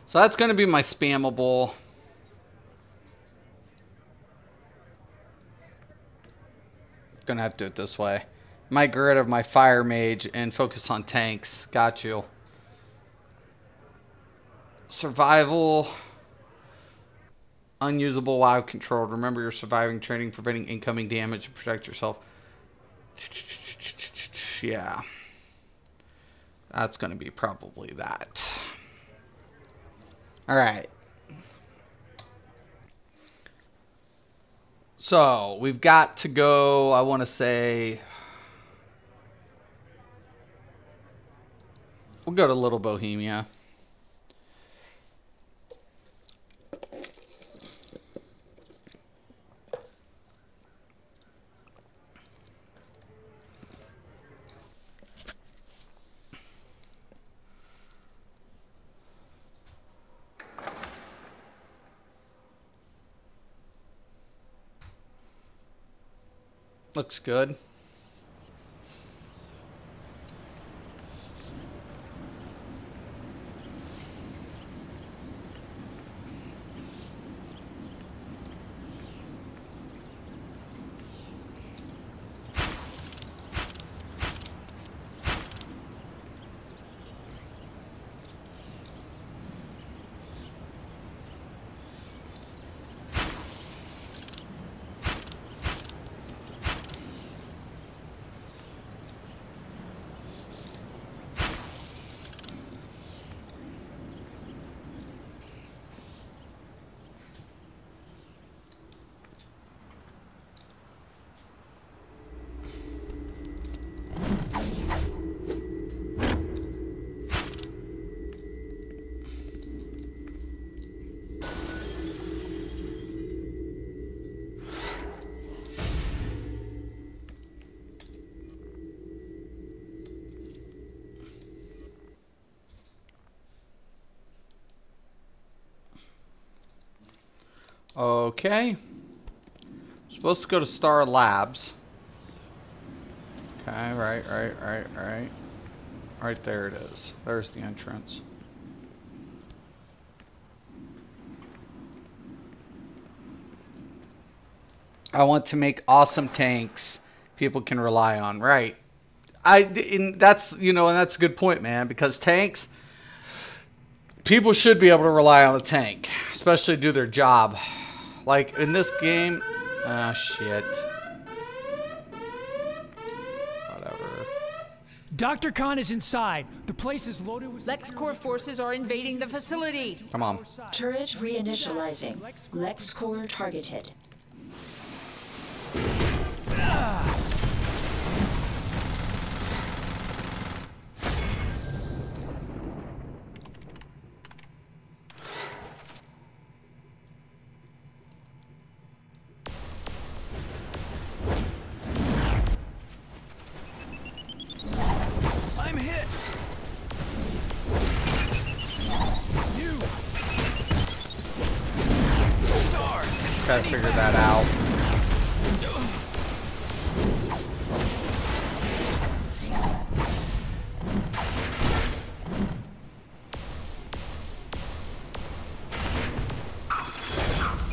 So that's going to be my spammable. Gonna have to do it this way. Might get rid of my fire mage and focus on tanks. Got you. Survival. Unusable while controlled. Remember your surviving training, preventing incoming damage, and protect yourself. Yeah. That's gonna be probably that. Alright. So, we've got to go, I want to say, we'll go to Little Bohemia. Looks good. Okay. Supposed to go to Star Labs. Okay, right. Right there it is. There's the entrance. I want to make awesome tanks people can rely on. Right. And that's, you know, and that's a good point, man, because tanks, people should be able to rely on a tank, especially to do their job. Like in this game, ah, shit. Whatever. Dr. Khan is inside. The place is loaded with... LexCorp forces are invading the facility. Come on. Turret reinitializing. LexCorp targeted. try to figure that out.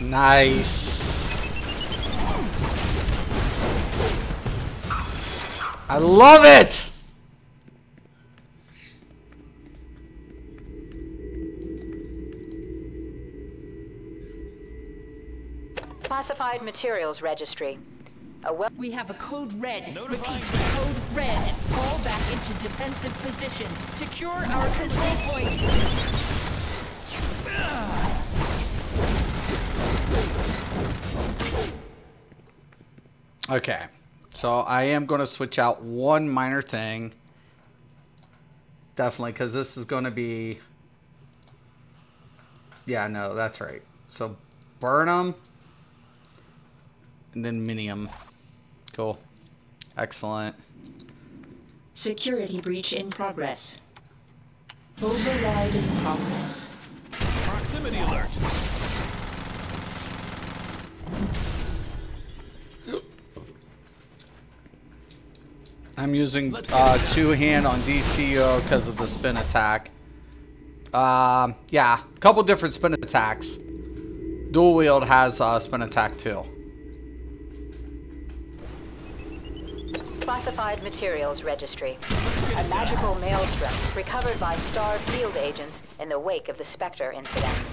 Nice. I love it. Classified Materials Registry. We have a code red. Repeat, code red. Fall back into defensive positions. Secure our control points. Okay, so I am going to switch out one minor thing. Definitely, because this is going to be... Yeah, no, that's right. So, burn them. And then mini them. Cool. Excellent. Security breach in progress. Override in progress. Proximity alert. I'm using two-hand on DCUO because of the spin attack. Yeah, a couple different spin attacks. Dual wield has spin attack too. Classified Materials Registry. A magical maelstrom recovered by Star field agents in the wake of the Spectre incident.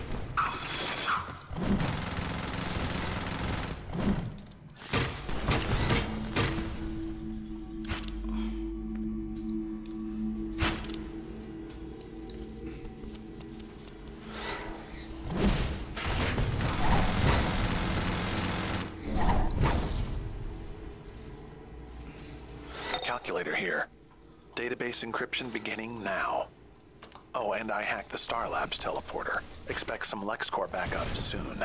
Calculator here. Database encryption beginning now. Oh, and I hacked the Star Labs teleporter. Expect some LexCorp backup soon.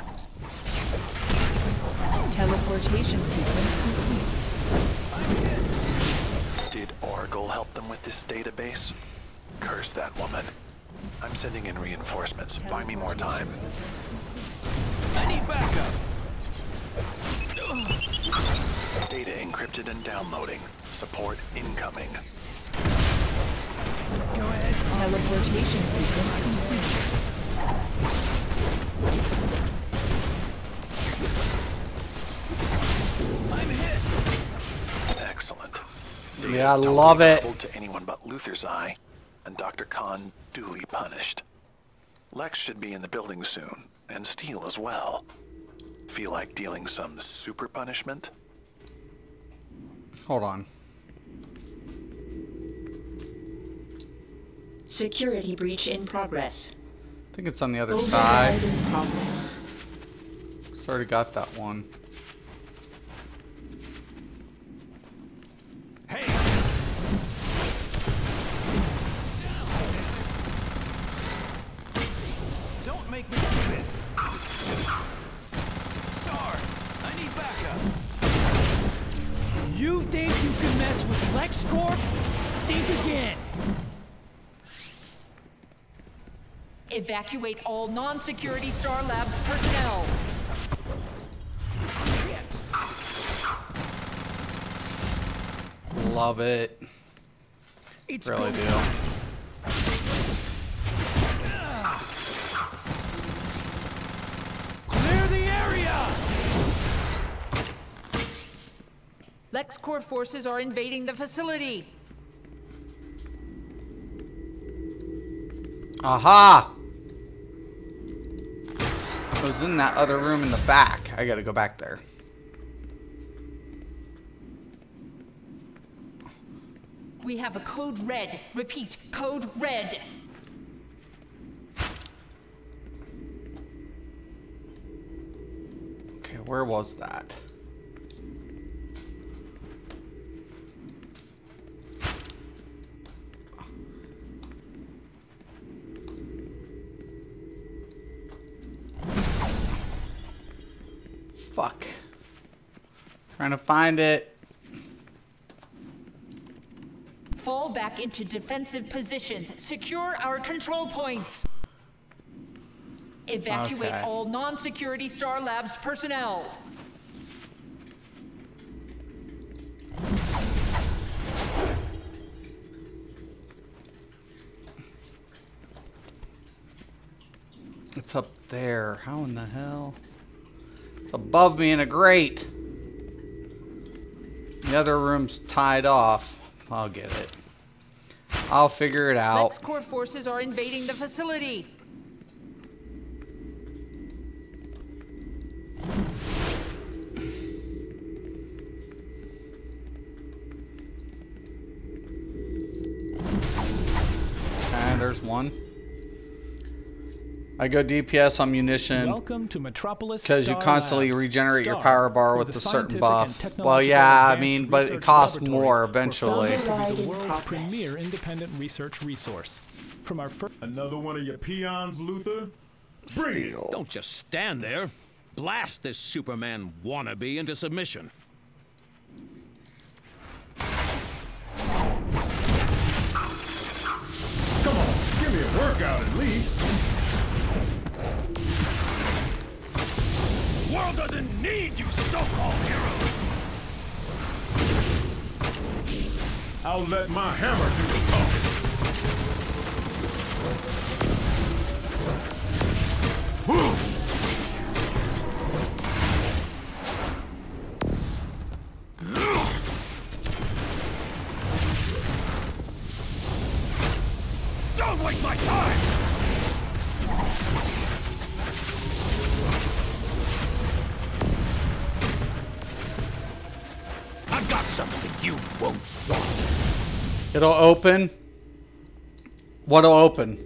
Teleportation sequence complete. Did Oracle help them with this database? Curse that woman. I'm sending in reinforcements. Buy me more time. I need backup. Data encrypted and downloading. Support incoming. Go ahead. Teleportation sequence complete. I'm hit. Excellent. Yeah, I love it. To anyone but Luther's Eye, and Dr. Khan duly punished. Lex should be in the building soon, and Steel as well. Feel like dealing some super punishment? Hold on. Security breach in progress. I think it's on the other Override side. in progress. It's already got that one. Hey. Don't make me do this. Star, I need backup. You think you can mess with LexCorp? Think again. Evacuate all non-security Star Labs personnel. Love it. It's really do. Clear the area! LexCorp forces are invading the facility. Aha! It was in that other room in the back. I gotta go back there. We have a code red. Repeat, code red. Okay, where was that? Fuck. Trying to find it. Fall back into defensive positions. Secure our control points. Evacuate Okay. all non-security Star Labs personnel. It's up there. How in the hell? It's above me in a grate. The other room's tied off. I'll get it. I'll figure it out. LexCorp forces are invading the facility. Okay, there's one. I go DPS on munition. Welcome to Metropolis because you Star constantly Labs. regenerate your Star, power bar with with the a certain scientific buff. and technological Well, yeah, I advanced mean, but it research costs laboratories more were eventually. founded to be Override the in world's progress. premier independent research resource. From our first Another one of your peons, Luther? Bring it! Don't just stand there. Blast this Superman wannabe into submission. Come on, give me a workout at least. The world doesn't need you so-called heroes! I'll let my hammer do the talking. Don't waste my time! I've got something you won't want. It'll open. What'll open?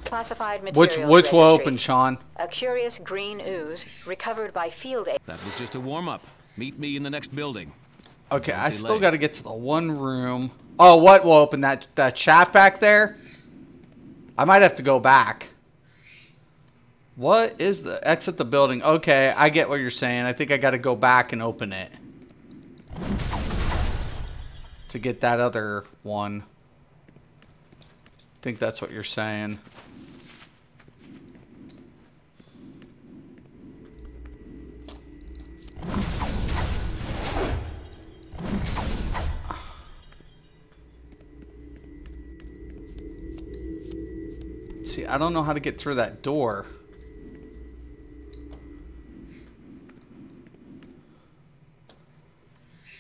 Classified materials Which will registry. open, Sean? A curious green ooze recovered by field aid. That was just a warm-up. Meet me in the next building. Okay, Don't I delay. still got to get to the one room. Oh, what will open? That shaft back there? I might have to go back. What is the exit the building? Okay, I get what you're saying. I think I got to go back and open it to get that other one. I think that's what you're saying. See, I don't know how to get through that door.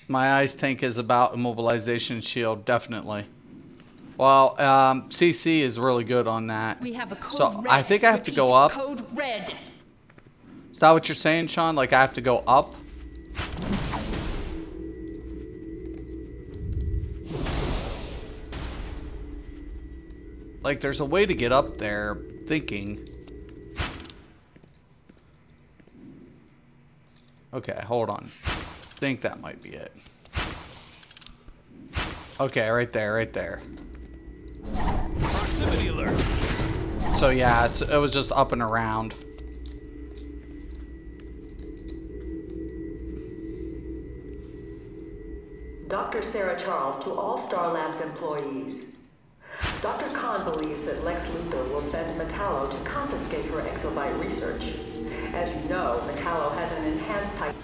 My ice tank is about immobilization shield, definitely. Well, CC is really good on that. We have a code So red. I think I have to Repeat, go up. Code red. Is that what you're saying, Sean? Like I have to go up? Like there's a way to get up there, thinking. Okay, hold on. I think that might be it. Okay, right there, right there. Proximity alert. So yeah, it was just up and around. Dr. Sarah Charles to all Star Labs employees. Dr. Khan believes that Lex Luthor will send Metallo to confiscate her exobyte research. As you know, Metallo has an enhanced type.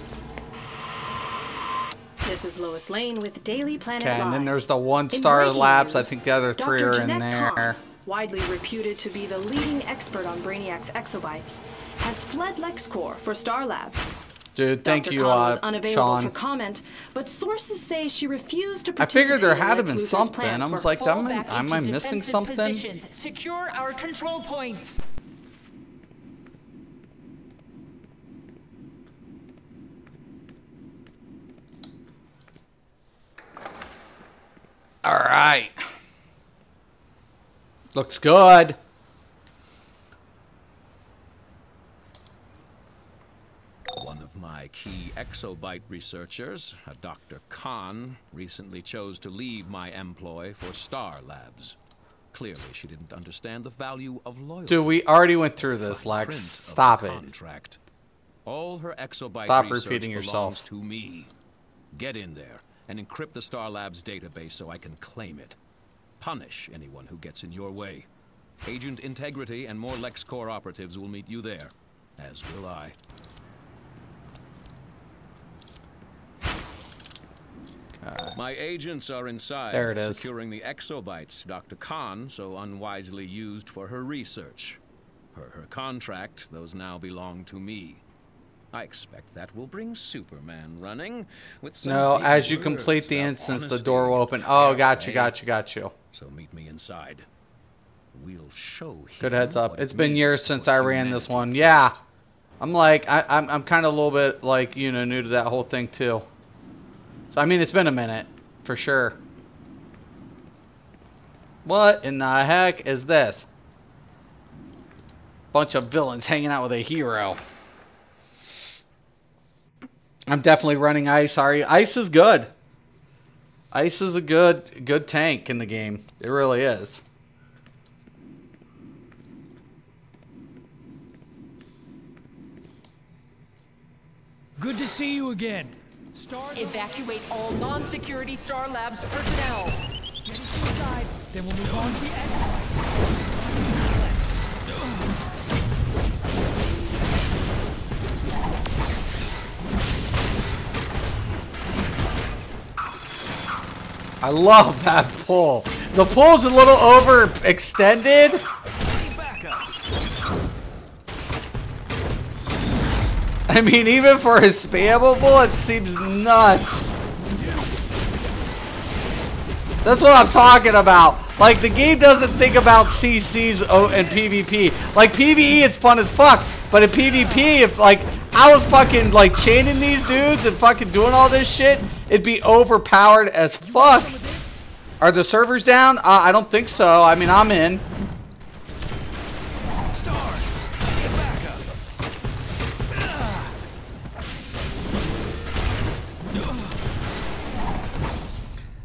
This is Lois Lane with Daily Planet Okay, and then Live. there's the one In Star breaking Labs. I news, think the other three Dr. are in Jeanette there. Kahn, widely reputed to be the leading expert on Brainiac's exobytes, has fled LexCorp for Star Labs. Dude, thank Dr. you, Kahn was unavailable Sean. for comment, but sources say she refused to I participate figured there in had to Lex been Luthor's something. plans I was for like, Fall am back I into missing defensive something? Positions. Secure our control points. All right. Looks good. One of my key exobyte researchers, a Dr. Khan, recently chose to leave my employ for Star Labs. Clearly, she didn't understand the value of loyalty. Dude, we already went through this, Fine Lex. print of Stop the it. contract. All her exobyte Stop research repeating belongs yourself. to me. Get in there and encrypt the Star Labs database so I can claim it. punish anyone who gets in your way. Agent Integrity and more LexCorp operatives will meet you there, as will I. My agents are inside, there it is, securing the exobytes Dr. Khan so unwisely used for her research. Per her contract, those now belong to me. I expect that will bring Superman running with some no, big as you words complete the about instance, the honesty door will and open. Oh, got you, fair got you, got you. So meet me inside. We'll show him. Good heads up. what It's it been years means since for I ran this humanity one. first. Yeah. I'm like, I'm kind of a little bit like, you know, new to that whole thing too. So, I mean, it's been a minute, for sure. What in the heck is this? Bunch of villains hanging out with a hero. I'm definitely running Ice. Sorry, Ice is good. Ice is a good tank in the game. It really is. Good to see you again. Evacuate all non-security Star Labs personnel. Get inside, then we'll move on to the exit. I love that pull. The pull's a little overextended. I mean, even for a spammable, it seems nuts. That's what I'm talking about. Like, the game doesn't think about CCs and PvP. Like, PvE, it's fun as fuck. But in PvP, if, like, I was fucking, like, chaining these dudes and fucking doing all this shit, it'd be overpowered as fuck. Are the servers down? I don't think so. I mean, I'm in.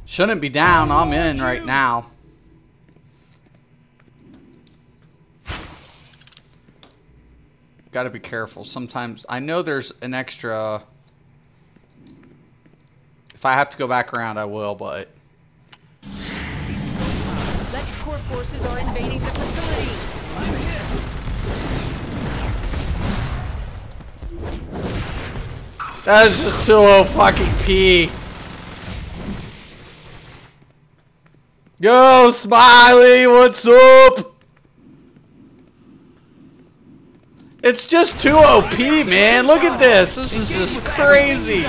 Shouldn't be down. I'm in right now. Gotta be careful. Sometimes I know there's an extra. If I have to go back around, I will, but. LexCorp forces are invading the facility. That is just too low fucking P. Yo, Smiley, what's up? It's just too OP, man. Look at this. This is just crazy.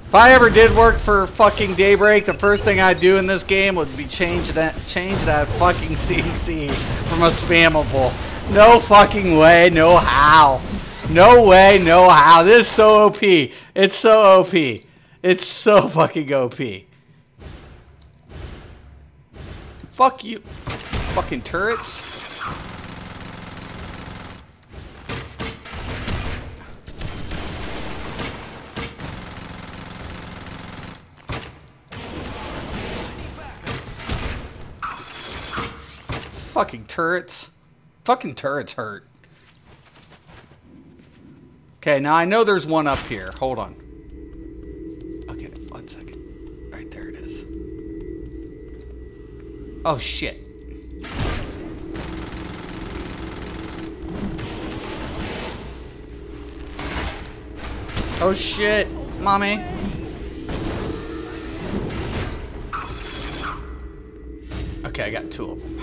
If I ever did work for fucking Daybreak, the first thing I'd do in this game would be change that fucking CC from a spammable. No fucking way, no how. No way, no how. This is so OP. It's so OP. It's so fucking OP. Fuck you. Fucking turrets. Fucking turrets. Fucking turrets hurt. Okay, now I know there's one up here. Hold on. Okay, 1 second. Right there it is. Oh shit. Oh shit, mommy. Okay, I got 2 of them.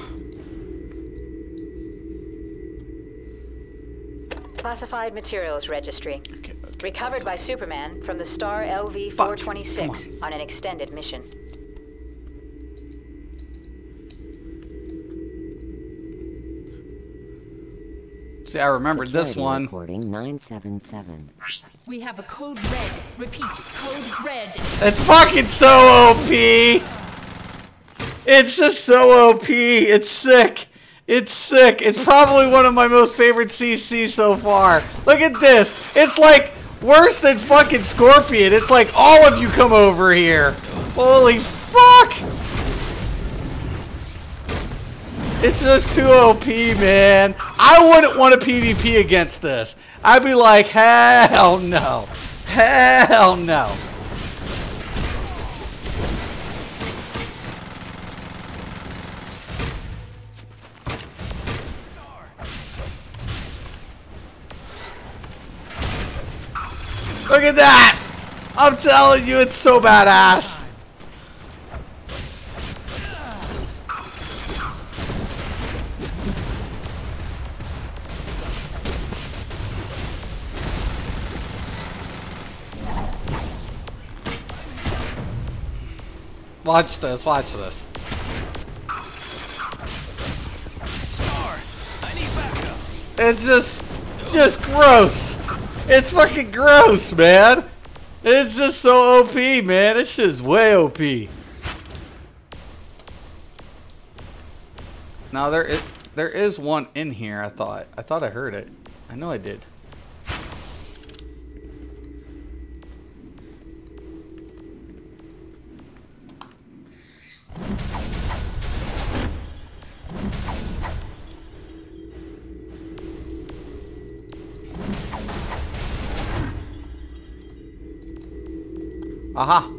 Classified materials registry. Recovered by Superman from the Star LV-426 on an extended mission. See, I remembered this one. Recording 977. We have a code red. Repeat, code red. It's fucking so OP. It's just so OP. It's sick. It's sick. It's probably one of my most favorite CCs so far. Look at this. It's like worse than fucking Scorpion. It's like all of you come over here. Holy fuck. It's just too OP, man. I wouldn't want a PvP against this. I'd be like, hell no. Hell no. Look at that! I'm telling you, it's so badass. Watch this, watch this. Star, I need backup. It's just gross. It's fucking gross, man. It's just so OP, man. This shit's way OP. Now there is one in here. I thought I heard it. I know I did. Aha.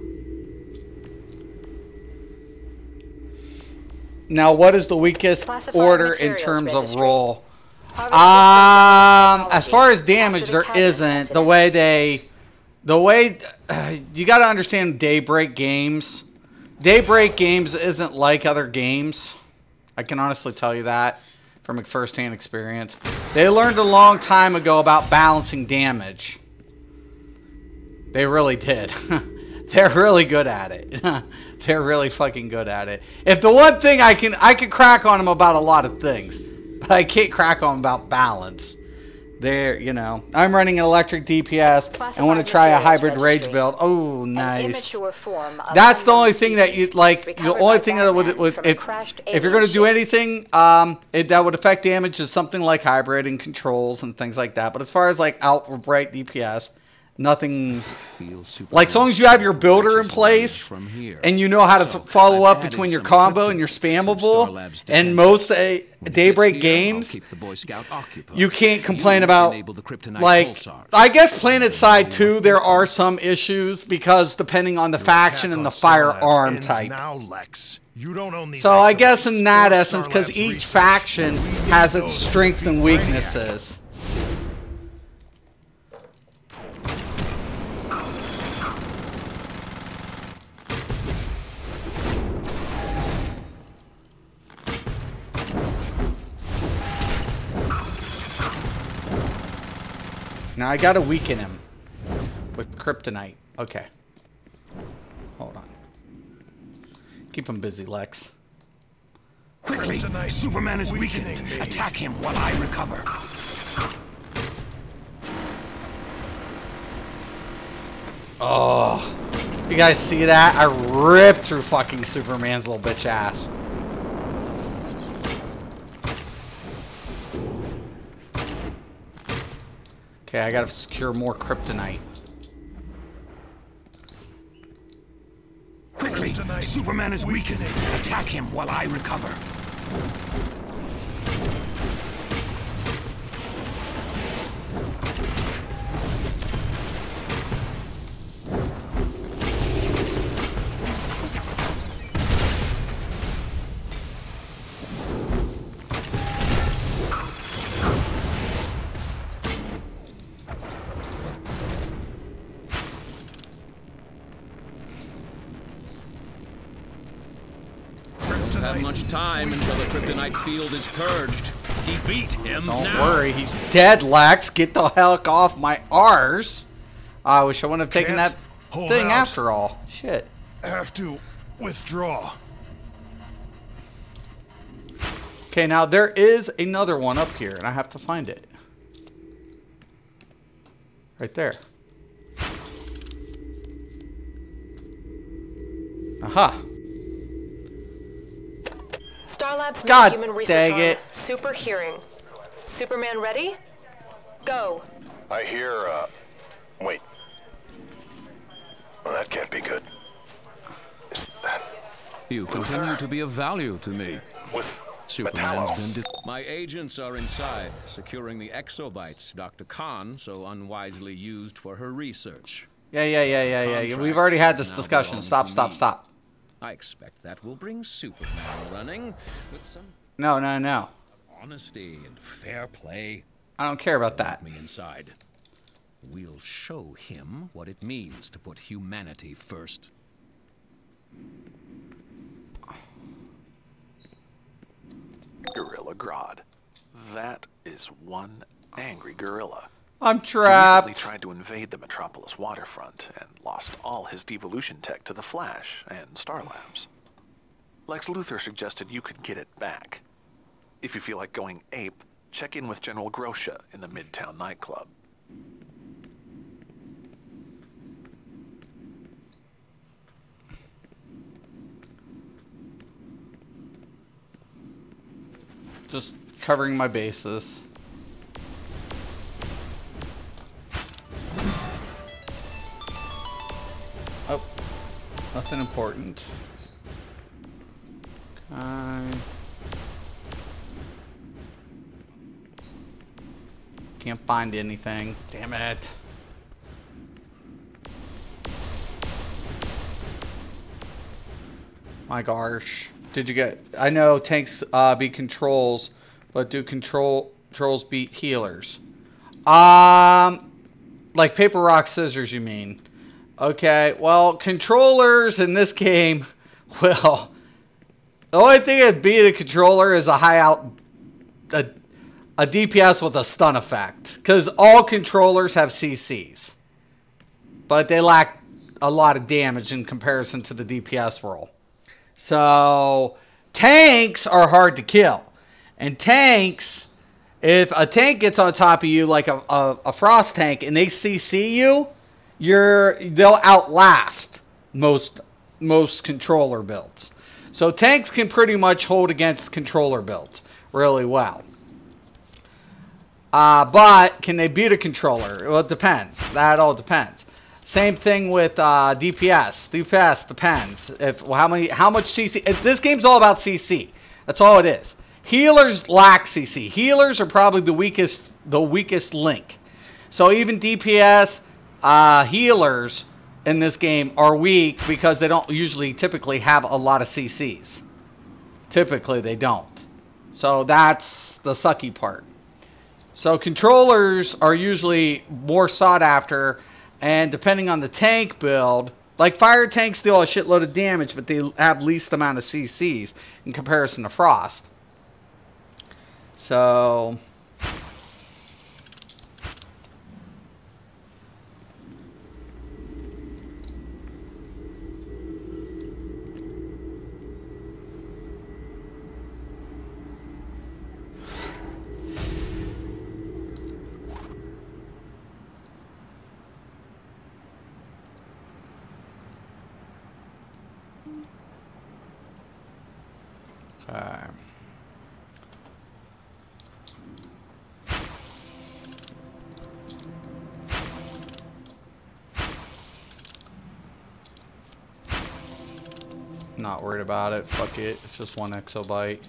Now, what is the weakest order in terms of roll? As far as damage, there isn't. The way you got to understand Daybreak Games. Daybreak Games isn't like other games. I can honestly tell you that from first-hand experience. They learned a long time ago about balancing damage. They really did. They're really good at it. They're really fucking good at it. If the one thing I can crack on them about a lot of things, but I can't crack on them about balance. They're, you know, I'm running an electric DPS. I want to try a hybrid rage build. Oh, nice. That's the only thing that you like. The only thing that would if you're going to do anything that would affect damage is something like hybrid and controls and things like that. But as far as like outright DPS, nothing. Like, as long as you have your builder in place and you know how to follow up between your combo and your spammable, and most Daybreak games, you can't complain about, like, I guess Planet Side 2, there are some issues because depending on the faction and the firearm type. So I guess in that essence, because each faction has its strengths and weaknesses. Now I gotta weaken him with kryptonite. Okay. Hold on. Keep him busy, Lex. Quickly! Superman is weakening. Attack him while I recover. Oh. You guys see that? I ripped through fucking Superman's little bitch ass. Okay, I gotta secure more kryptonite. Quickly! Superman is weakening. Attack him while I recover. Have much time until the kryptonite field is purged. Defeat him now. Don't worry, he's dead, Lex. Get the hell off my arse. I wish I wouldn't have taken that thing after all. Shit. Have to withdraw. Okay, now there is another one up here, and I have to find it. Right there. Aha. Starlab's God human research dang arm, it. Super Hearing. Superman ready? Go. I hear, wait. Well, that can't be good. Is that You continue to be of value to me. with Superman's been my agents are inside, securing the exobytes Dr. Khan so unwisely used for her research. Yeah. We've already had this discussion. Stop. I expect that will bring Superman running with some No. honesty and fair play. I don't care about that. Me inside. We'll show him what it means to put humanity first. Gorilla Grodd. That is one angry gorilla. I'm trapped. He recently tried to invade the Metropolis waterfront and lost all his devolution tech to the Flash and Star Labs. Lex Luthor suggested you could get it back. If you feel like going ape, check in with General Grosha in the Midtown nightclub. Just covering my bases. Oh, nothing important. Okay. Can't find anything. Damn it. My gosh. Did you get... I know tanks beat controls, but do controls beat healers? Like paper, rock, scissors, you mean? Okay, well, controllers in this game, well, the only thing that beat a controller is a a DPS with a stun effect. Because all controllers have CCs. But they lack a lot of damage in comparison to the DPS role. So, tanks are hard to kill. And tanks, if a tank gets on top of you like a frost tank and they CC you, they'll outlast most controller builds. So tanks can pretty much hold against controller builds really well. But can they beat a controller? Well, it depends. That all depends. Same thing with DPS. DPS depends. How much CC. This game's all about CC. That's all it is. Healers lack CC. Healers are probably the weakest link. So even DPS healers in this game are weak because they don't typically have a lot of CCs. Typically they don't. So that's the sucky part. So controllers are usually more sought after, and depending on the tank build, like fire tanks deal a shitload of damage, but they have least amount of CCs in comparison to Frost. So not worried about it. Fuck it. It's just one exobyte.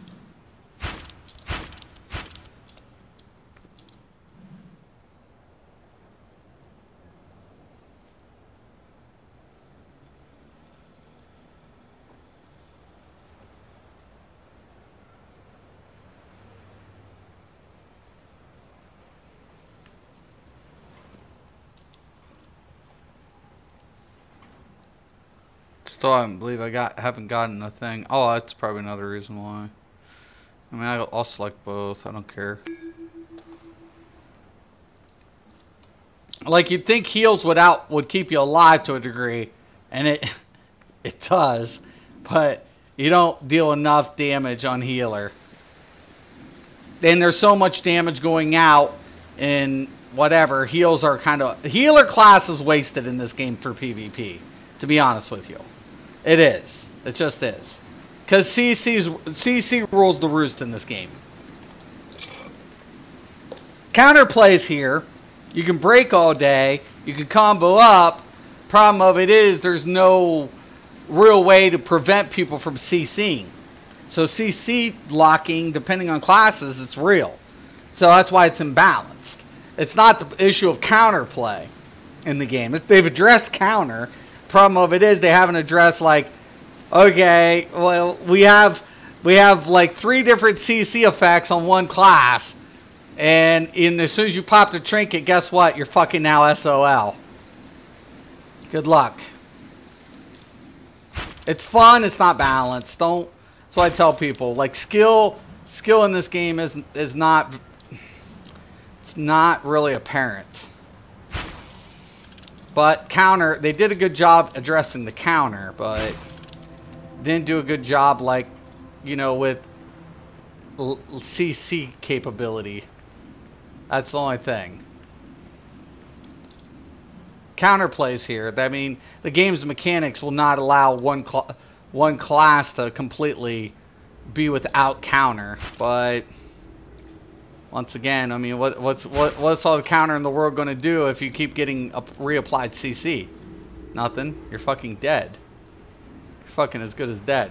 Still haven't gotten a thing. Oh, that's probably another reason why. I mean, I'll select both. I don't care. Like, you'd think heals would keep you alive to a degree, and it does, but you don't deal enough damage on healer. And there's so much damage going out in whatever. Heals are healer class is wasted in this game for PvP, to be honest with you. It is. It just is. Because CC rules the roost in this game. Counterplays here. You can break all day. You can combo up. Problem of it is there's no real way to prevent people from CCing. So CC locking, depending on classes, it's real. So that's why it's imbalanced. It's not the issue of counterplay in the game. They've addressed counter. Problem of it is they haven't addressed, like, okay, well, we have like 3 different CC effects on one class, And as soon as you pop the trinket, guess what? You're fucking now SOL. Good luck. It's fun. It's not balanced. Don't. That's what I tell people. Like skill in this game is not. It's not really apparent. But counter, they did a good job addressing the counter, but didn't do a good job, like, you know, with CC capability. That's the only thing. Counterplays here. I mean, the game's mechanics will not allow one class to completely be without counter. But once again, I mean, what's all the counter in the world going to do if you keep getting reapplied CC? Nothing. You're fucking dead. You're fucking as good as dead.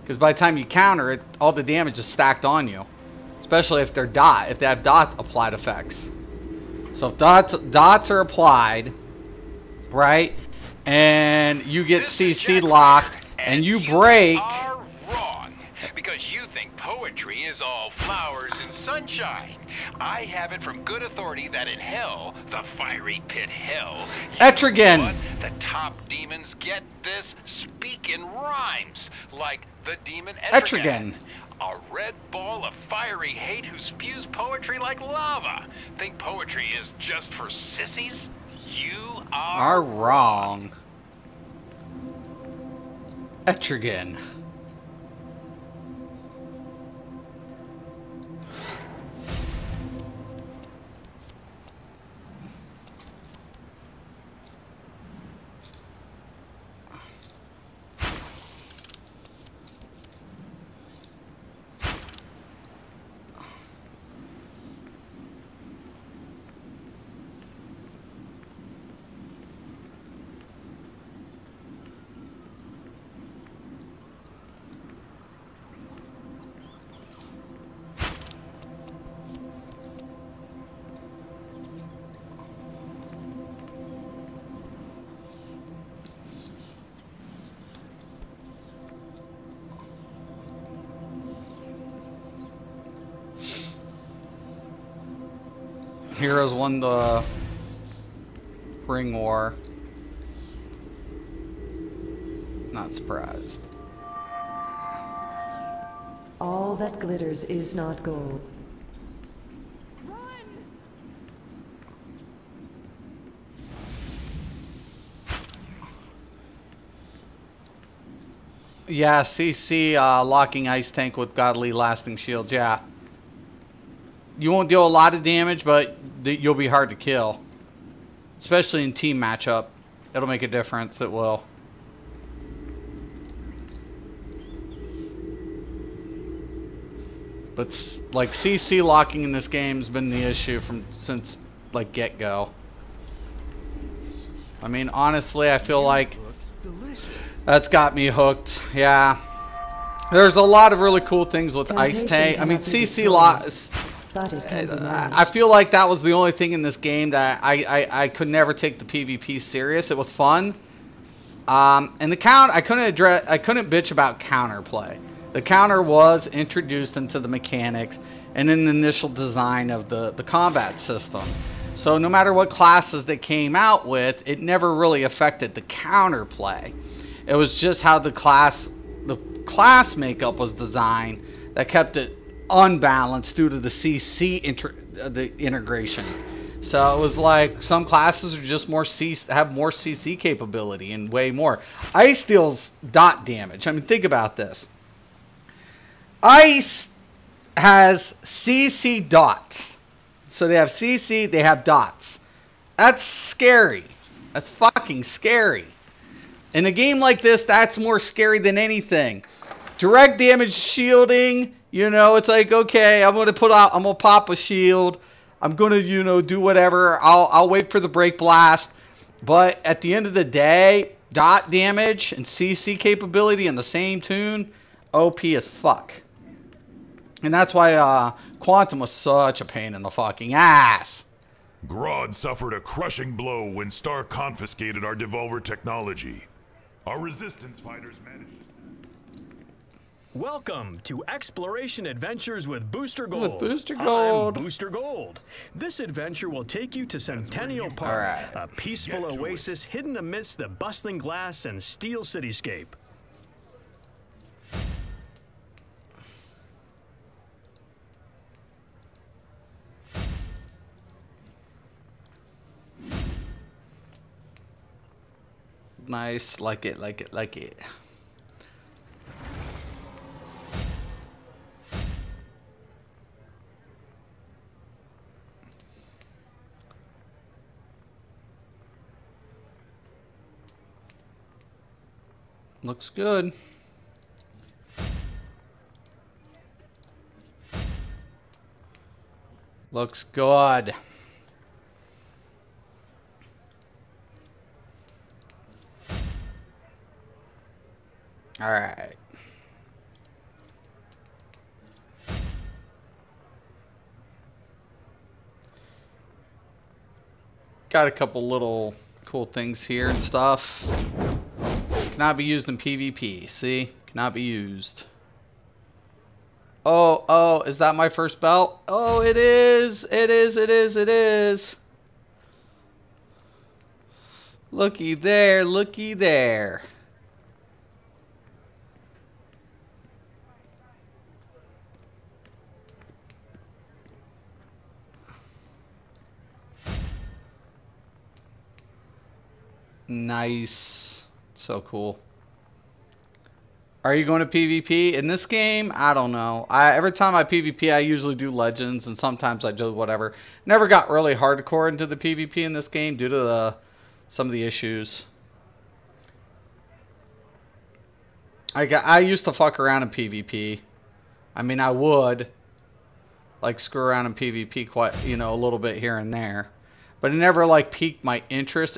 Because by the time you counter it, all the damage is stacked on you. Especially if they're if they have dot applied effects. So if dots are applied, right, and you get CC locked and you break. Because you think poetry is all flowers and sunshine. I have it from good authority that in hell, the fiery pit hell, Etrigan, the top demons get this, speak in rhymes, like the demon Etrigan. A red ball of fiery hate who spews poetry like lava. Think poetry is just for sissies? You are wrong. Etrigan. Heroes won the Ring War. Not surprised. All that glitters is not gold. Yeah, CC locking ice tank with godly lasting shield. Yeah. You won't deal a lot of damage, but you'll be hard to kill. Especially in team matchup. It'll make a difference. It will. But like CC locking in this game has been the issue since like get-go. I mean, honestly, I feel like that's got me hooked. Yeah. There's a lot of really cool things with ice tank. I mean, CC lock. I feel like that was the only thing in this game that I could never take the PvP serious. It was fun, and the I couldn't bitch about counterplay. The counter was introduced into the mechanics and in the initial design of the combat system. So no matter what classes they came out with, it never really affected the counterplay. It was just how the class makeup was designed that kept it unbalanced due to the CC integration. So it was like some classes are just have more CC capability and way more. Ice deals dot damage. I mean, think about this. Ice has CC dots. So they have CC, they have dots. That's scary. That's fucking scary. In a game like this, that's more scary than anything. Direct damage shielding, you know, it's like, okay, I'm gonna pop a shield. I'm gonna, you know, do whatever. I'll wait for the break blast. But at the end of the day, dot damage and CC capability in the same tune, OP as fuck. And that's why Quantum was such a pain in the fucking ass. Grodd suffered a crushing blow when Star confiscated our Devolver technology. Our resistance fighters managed to... Welcome to Exploration Adventures with Booster Gold. With Booster Gold. I'm Booster Gold. This adventure will take you to Centennial Park, a peaceful oasis hidden amidst the bustling glass and steel cityscape. Nice, like it, like it, like it. Looks good. Looks good. All right. Got a couple little cool things here and stuff. Cannot be used in PvP. See? Cannot be used. Oh, is that my first belt? Oh, it is. It is, it is, it is. Looky there, looky there. Nice. So cool. Are you going to PvP in this game? I don't know. Every time I PvP, I usually do Legends, and sometimes I do whatever. Never got really hardcore into the PvP in this game due to some of the issues. I used to fuck around in PvP. I mean, I would like screw around in PvP quite, a little bit here and there, but it never like piqued my interest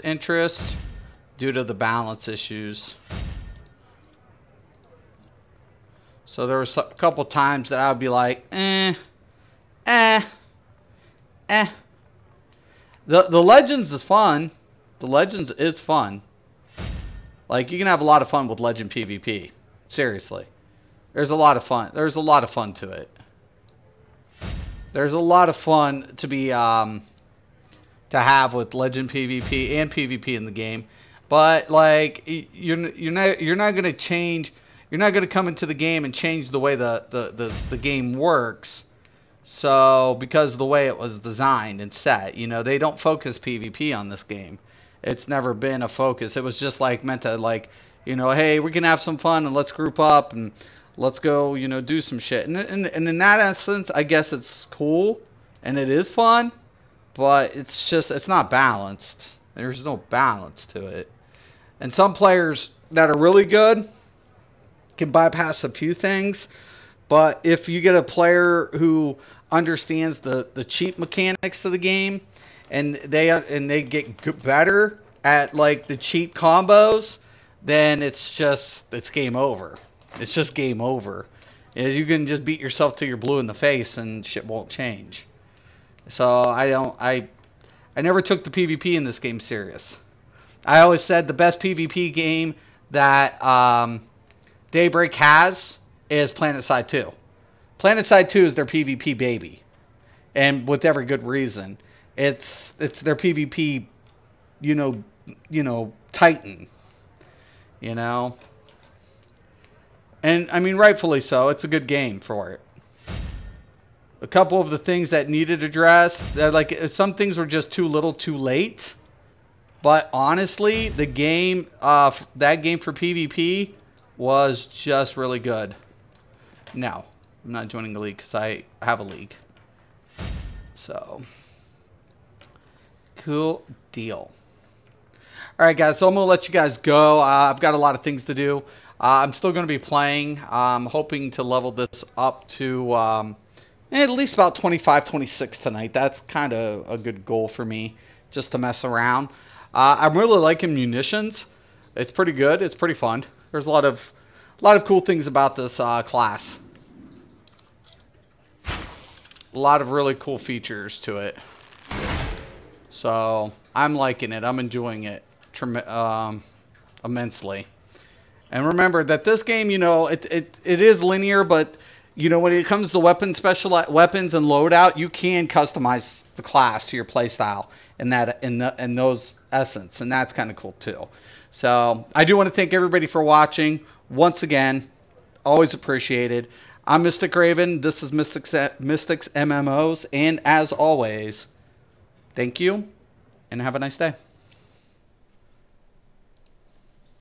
due to the balance issues. So there was a couple times that I would be like, The Legends is fun. The Legends is fun. Like, you can have a lot of fun with Legend PvP. Seriously. There's a lot of fun. There's a lot of fun to it. There's a lot of fun to be to have with Legend PvP and PvP in the game. But like you're not gonna change. You're not gonna come into the game and change the way the game works. So because of the way it was designed and set, they don't focus PvP on this game. It's never been a focus. It was just like meant to like, hey, we can have some fun and let's group up and let's go, do some shit. And in that essence, I guess it's cool and it is fun, but it's not balanced. There's no balance to it. And some players that are really good can bypass a few things. But if you get a player who understands the cheat mechanics to the game and they get better at like the cheat combos, then it's game over. It's just game over. You can just beat yourself till you're blue in the face and shit won't change. So I never took the PvP in this game serious. I always said the best PvP game that Daybreak has is PlanetSide 2. PlanetSide 2 is their PvP baby. And with every good reason. It's their PvP, Titan. And I mean, rightfully so. It's a good game for it. A couple of the things that needed addressed, like some things were just too little too late. But honestly, the game, that game for PvP was just really good. No, I'm not joining the league because I have a league. So, cool deal. All right, guys, so I'm going to let you guys go. I've got a lot of things to do. I'm still going to be playing. I'm hoping to level this up to at least about 25, 26 tonight. That's kind of a good goal for me, just to mess around. I'm really liking munitions. It's pretty good. It's pretty fun. There's a lot of cool things about this class. A lot of really cool features to it. So I'm liking it. I'm enjoying it immensely. And remember that this game, you know, it is linear, but you know, when it comes to weapons and loadout, you can customize the class to your playstyle in those essence, and that's kind of cool too. So I do want to thank everybody for watching once again. Always appreciated. I'm Mystic Raven. This is Mystics MMOs, and as always, thank you and have a nice day.